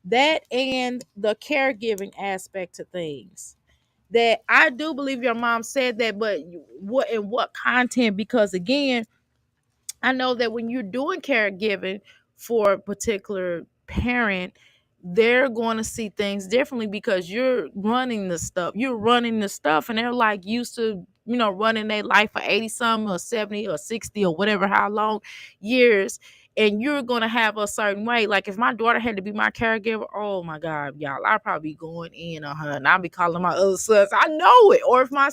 That and the caregiving aspect of things. That I do believe your mom said that, but what in what content? Because again, I know that when you're doing caregiving for a particular parent, they're going to see things differently because you're running the stuff. You're running the stuff, and they're like used to, running their life for 80 some or 70 or 60 or whatever, how long years. And you're going to have a certain way. Like if my daughter had to be my caregiver, oh my God, y'all, I'd probably be going in on her and I'd be calling my other sons. I know it. Or if one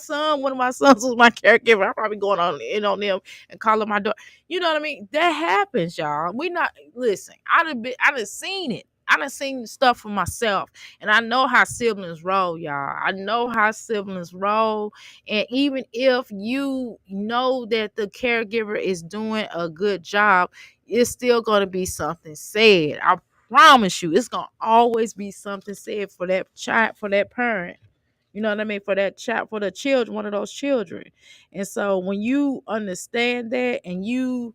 of my sons was my caregiver, I'd probably going on in on them and calling my daughter. You know what I mean? That happens, y'all. We not listen. I done seen it. I done seen stuff for myself, and I know how siblings roll, y'all. I know how siblings roll, and even if you know that the caregiver is doing a good job, it's still gonna be something said. I promise you, it's gonna always be something said for that child, for that parent. You know what I mean? For that child, for the children, one of those children. And so when you understand that and you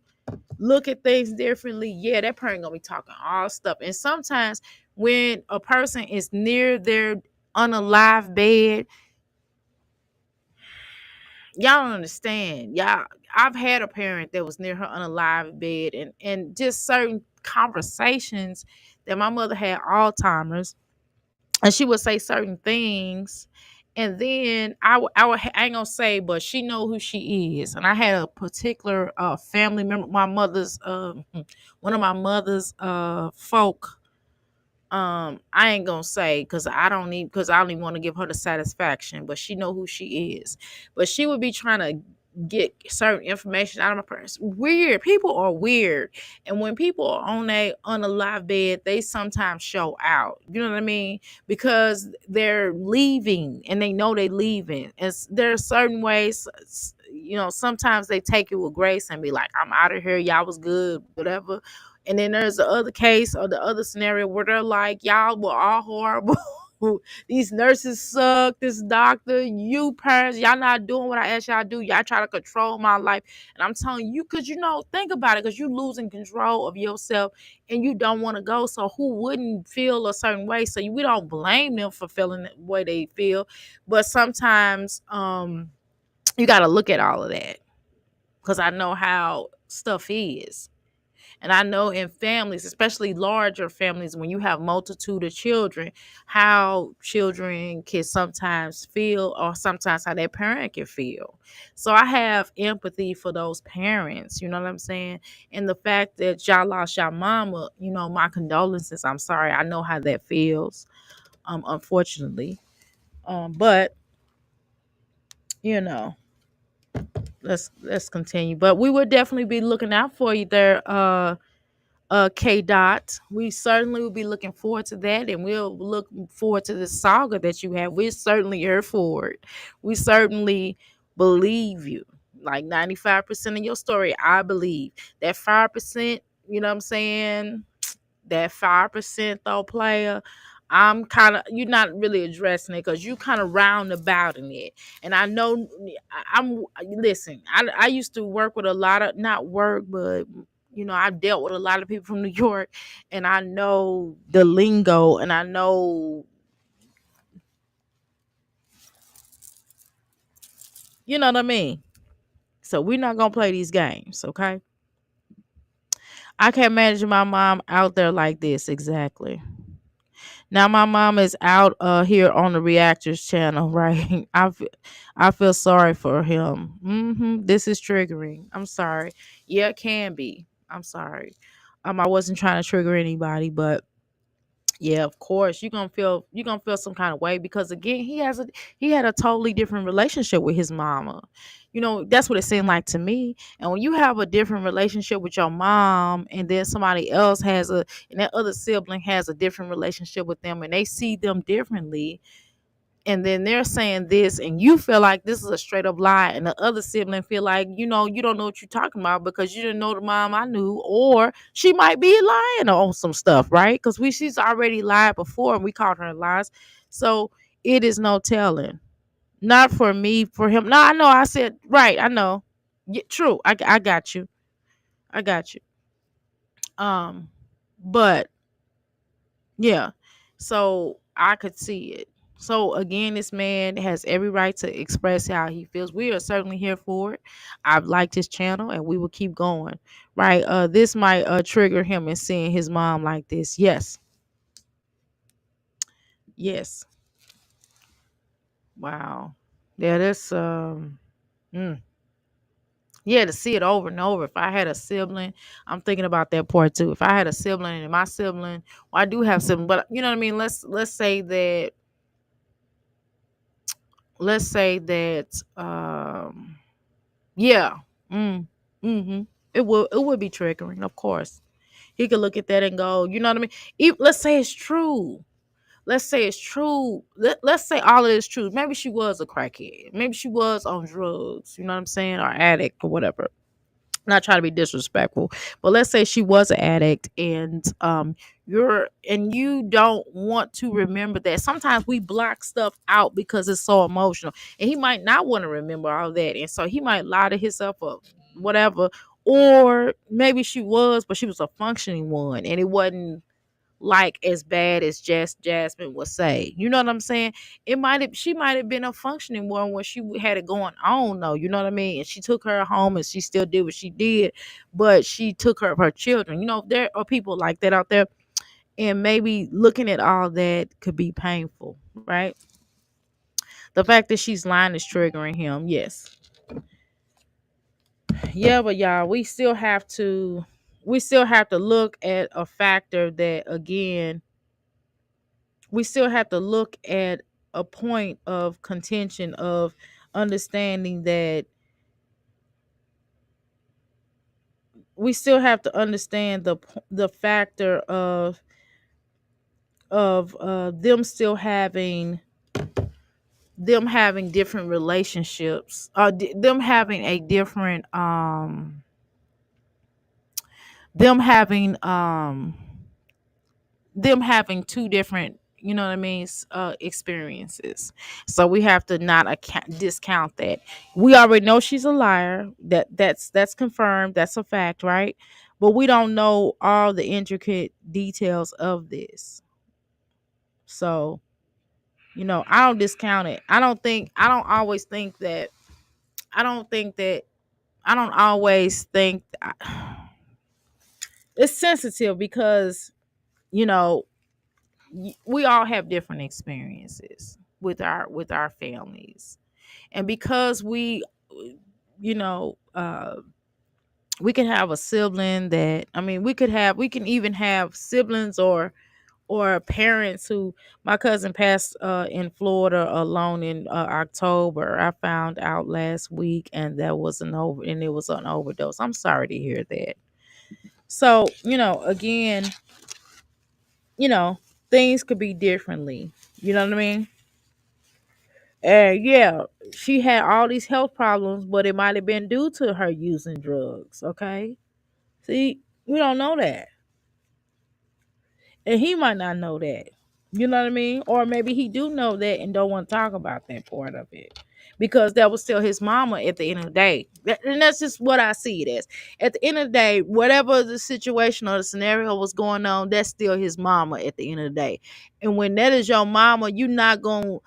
look at things differently, yeah, that parent gonna be talking all stuff. And sometimes when a person is near their unalive bed, y'all don't understand. Y'all, I've had a parent that was near her unalive bed, and just certain conversations that my mother had Alzheimer's, and she would say certain things, and then I ain't gonna say, but she know who she is. And I had a particular family member, my mother's one of my mother's folk. I ain't gonna say because I don't even want to give her the satisfaction, but she know who she is. But she would be trying to get certain information out of my parents. Weird. People are weird. And when people are on a live bed, they sometimes show out. You know what I mean? Because they're leaving and they know they leaving. And there are certain ways, sometimes they take it with grace and be like, I'm out of here. Y'all was good, whatever. And then there's the other case or the other scenario where they're like, y'all were all horrible. These nurses suck. This doctor, you parents, y'all not doing what I asked y'all to do. Y'all try to control my life. And I'm telling you, because think about it, because you losing control of yourself and you don't want to go. So who wouldn't feel a certain way? So we don't blame them for feeling the way they feel. But sometimes you got to look at all of that because I know how stuff is. And I know in families, especially larger families, when you have multitude of children, how children can sometimes feel or sometimes how their parent can feel. So I have empathy for those parents, you know what I'm saying? And the fact that y'all lost y'all mama, my condolences. I'm sorry. I know how that feels, unfortunately. But, you know, let's continue. But we would definitely be looking out for you there, Kaydot. We certainly will be looking forward to that, and we'll look forward to the saga that you have. We're certainly here for it. We certainly believe you. Like 95% of your story, I believe. That 5%, you know what I'm saying? That 5% though, player. I'm kind of you're not really addressing it because you kind of roundabout in it. And I know I'm listen, I used to work with a lot of not work, but I dealt with a lot of people from New York, and I know the lingo, and I know, you know what I mean? So we're not gonna play these games, okay? I can't imagine my mom out there like this. Exactly. Now my mom is out here on the reactors channel, right? I feel sorry for him. This is triggering. I'm sorry. Yeah, it can be. I'm sorry. I wasn't trying to trigger anybody, but Yeah, of course. You're gonna feel some kind of way because again, he had a totally different relationship with his mama. That's what it seemed like to me. And when you have a different relationship with your mom, and then somebody else and that other sibling has a different relationship with them, and they see them differently, and then they're saying this, and you feel like this is a straight up lie, and the other sibling feel like you don't know what you're talking about because you didn't know the mom I knew, or she might be lying on some stuff, right? Because she's already lied before, and we called her lies. So it is no telling. Not for me, for him. No, I know. I said right. I know. Yeah, true. I got you. I got you. But yeah. So I could see it. So again, this man has every right to express how he feels. We are certainly here for it. I've liked his channel and we will keep going. Right. This might trigger him in seeing his mom like this. Yes. Yes. Wow. Yeah, that's mm. Yeah, to see it over and over. If I had a sibling, I'm thinking about that part too. If I had a sibling and my sibling, well, I do have sibling, but you know what I mean? Let's say that yeah. Mm, mm-hmm. It would be triggering, of course. He could look at that and go, you know what I mean? Let's say it's true. Let's say it's true. Let's say all of this true. Maybe she was a crackhead. Maybe she was on drugs, you know what I'm saying? Or addict or whatever. Not trying to be disrespectful, but let's say she was an addict, and you don't want to remember that. Sometimes we block stuff out because it's so emotional, and he might not want to remember all that, and so he might lie to himself or whatever. Or maybe she was, but she was a functioning one, and it wasn't like as bad as Jasmine would say. You know what I'm saying? She might have been a functioning one when she had it going on though. You know what I mean? And she took her home and she still did what she did, but she took her of her children. There are people like that out there, and maybe looking at all that could be painful, right? The fact that she's lying is triggering him. Yes. Yeah, but y'all, we still have to look at a factor that again we still have to look at a point of contention of understanding that we still have to understand the factor of them having different relationships, them having a different them having them having two different, you know what I mean, experiences. So we have to not discount that. We already know she's a liar. That's confirmed. That's a fact, right? But we don't know all the intricate details of this. So I don't discount it. I don't always think that it's sensitive because you know we all have different experiences with our families, and because you know we can have a sibling that, I mean, we can even have siblings or parents who, my cousin passed in Florida alone in October. I found out last week, and it was an overdose. I'm sorry to hear that. So again, you know things could be differently, you know what I mean. Yeah, she had all these health problems, but it might have been due to her using drugs. Okay, see, we don't know that, and he might not know that. You know what I mean? Or maybe he do know that and don't want to talk about that part of it because that was still his mama at the end of the day. And that's just what I see it as. At the end of the day, whatever the situation or the scenario was going on, that's still his mama at the end of the day. And when that is your mama, you gonna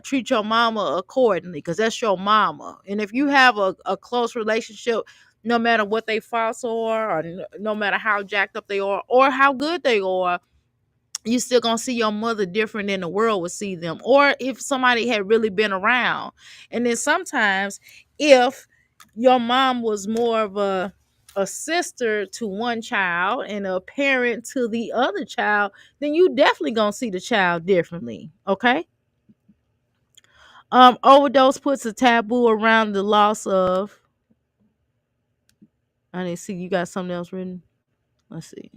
treat your mama accordingly because that's your mama. And if you have a close relationship, no matter what they false are, or no matter how jacked up they are or how good they are, you still gonna see your mother different than the world would see them, or if somebody had really been around. And then sometimes if your mom was more of a a sister to one child and a parent to the other child, then you definitely gonna see the child differently. Okay. Overdose puts a taboo around the loss of. I didn't see you got something else written. Let's see.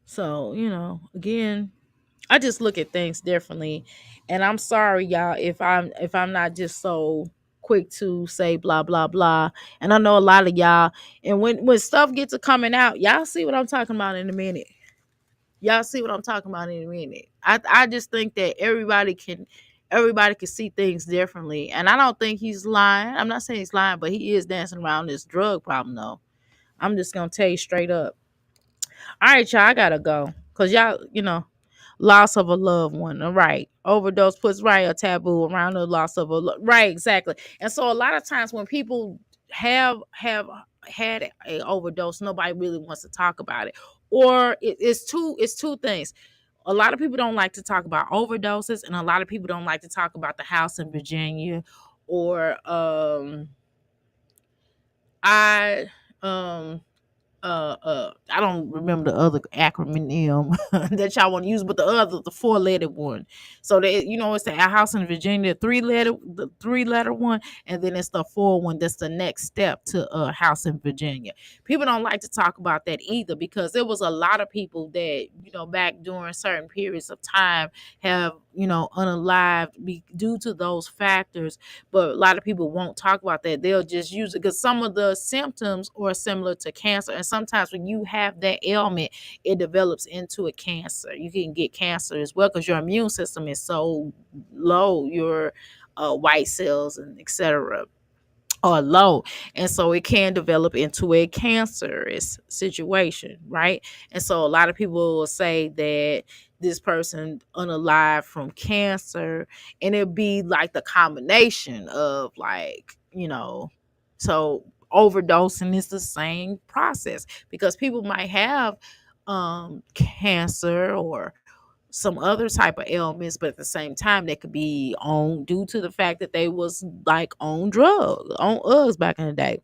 So, again, I just look at things differently. And I'm sorry, y'all, if I'm not just so quick to say blah blah blah. And I know a lot of y'all, and when stuff gets to coming out, y'all see what I'm talking about in a minute. Y'all see what I'm talking about in a minute. I just think that everybody can see things differently. And I don't think he's lying. I'm not saying he's lying, but he is dancing around this drug problem though. I'm just gonna tell you straight up. All right, y'all, I gotta go. Cause y'all, loss of a loved one. All right. Overdose puts a taboo around the loss of right, exactly. And so a lot of times when people have had a overdose, nobody really wants to talk about it. Or it's two things. A lot of people don't like to talk about overdoses, and a lot of people don't like to talk about the house in Virginia, or I um I don't remember the other acronym that y'all want to use, but the 4-letter one. So that it's the house in Virginia, the 3-letter one, and then it's the 4 one. That's the next step to house in Virginia. People don't like to talk about that either, because there was a lot of people that back during certain periods of time have unalived due to those factors. But a lot of people won't talk about that. They'll just use it because some of the symptoms are similar to cancer. And sometimes when you have that ailment, it develops into a cancer. You can get cancer as well because your immune system is so low, your white cells and etc. are low, and so it can develop into a cancerous situation, right? And so a lot of people will say that this person unalive from cancer, and it'd be like the combination of like so overdosing is the same process, because people might have cancer or some other type of ailments, but at the same time they could be on due to the fact that they was like on drugs, on Uggs back in the day.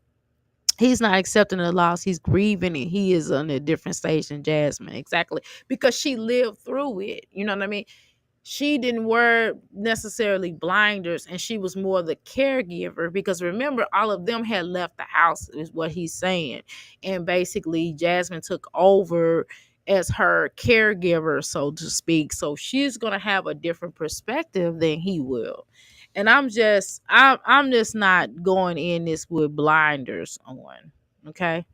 He's not accepting the loss, he's grieving, and he is on a different stage than Jasmine, exactly, because she lived through it. You know what I mean? She didn't wear necessarily blinders, and she was more the caregiver, because remember, all of them had left the house is what he's saying, and basically Jasmine took over as her caregiver, so to speak. So she's going to have a different perspective than he will. And I'm just not going in this with blinders on. Okay.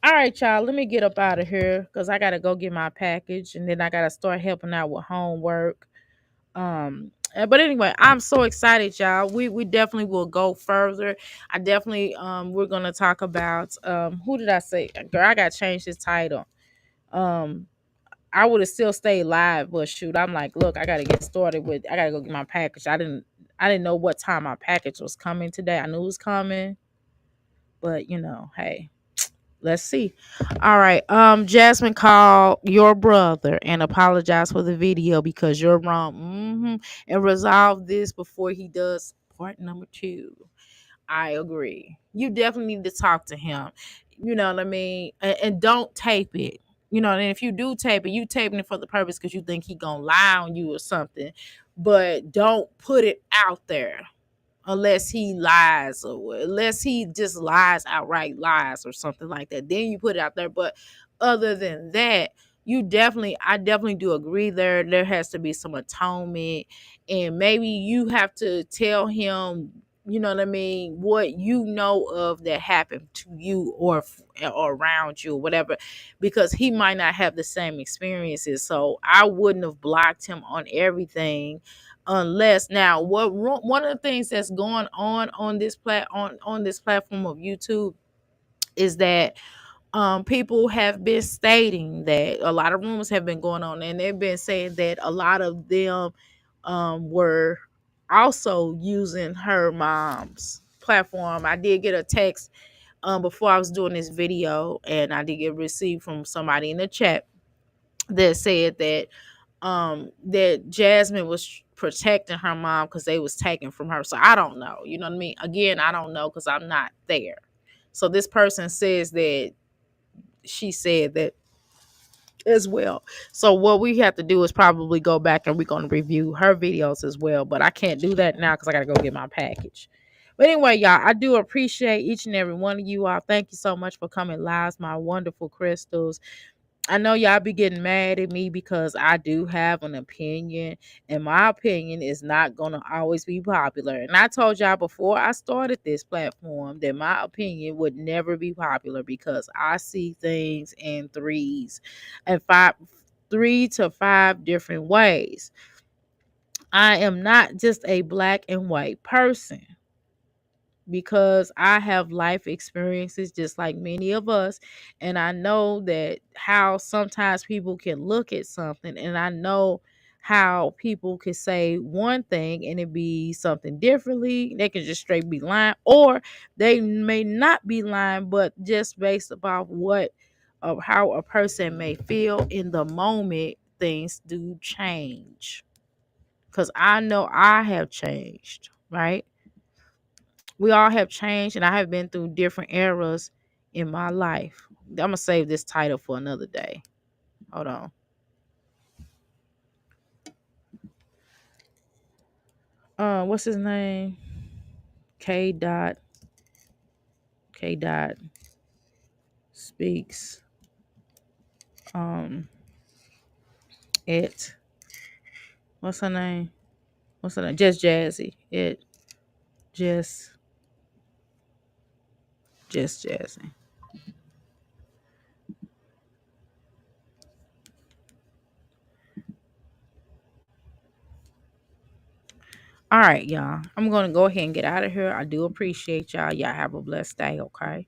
All right, y'all, let me get up out of here because I gotta go get my package, and then I gotta start helping out with homework. But anyway, I'm so excited, y'all. We definitely will go further. I definitely we're gonna talk about who did I say? Girl, I gotta change this title. Um I would have still stayed live, but shoot, I'm like, look, I gotta get started with I gotta go get my package. I didn't know what time my package was coming today. I knew it was coming, but hey. Let's see. All right. Jasmine called your brother and apologized for the video because you're wrong. And resolve this before he does part number 2. I agree. You definitely need to talk to him. You know what I mean? And don't tape it. And if you do tape it, you taping it for the purpose because you think he gonna lie on you or something. But don't put it out there unless he lies, or unless he just lies, outright lies or something like that, then you put it out there. But other than that, I definitely do agree, there has to be some atonement, and maybe you have to tell him, you know what I mean, what you know of that happened to you, or around you, or whatever, because he might not have the same experiences. So I wouldn't have blocked him on everything, unless now one of the things that's going on this platform of YouTube is that people have been stating that a lot of rumors have been going on, and they've been saying that a lot of them were also using her mom's platform. I did get a text before I was doing this video, and I did get received from somebody in the chat that said that Jasmine was protecting her mom because they was taken from her. So I don't know. You know what I mean? Again, I don't know because I'm not there. So this person says that she said that as well. So what we have to do is probably go back and we're going to review her videos as well. But I can't do that now because I got to go get my package. But anyway, y'all, I do appreciate each and every one of you all. Thank you so much for coming live, my wonderful crystals. I know y'all be getting mad at me because I do have an opinion, and my opinion is not going to always be popular. And I told y'all before I started this platform that my opinion would never be popular because I see things in three to five different ways. I am not just a black and white person because I have life experiences just like many of us. And I know that how sometimes people can look at something, and I know how people can say one thing and it be something differently. They can just straight be lying, or they may not be lying, but just based upon what of how a person may feel in the moment, things do change. Because I know I have changed, right? We all have changed, and I have been through different eras in my life. I'm gonna save this title for another day. Hold on. What's his name? K dot K dot speaks. It. What's her name? What's her name? Just Jazzy. It. Just. Just Jazzy. All right, y'all. I'm gonna go ahead and get out of here. I do appreciate y'all. Y'all have a blessed day. Okay.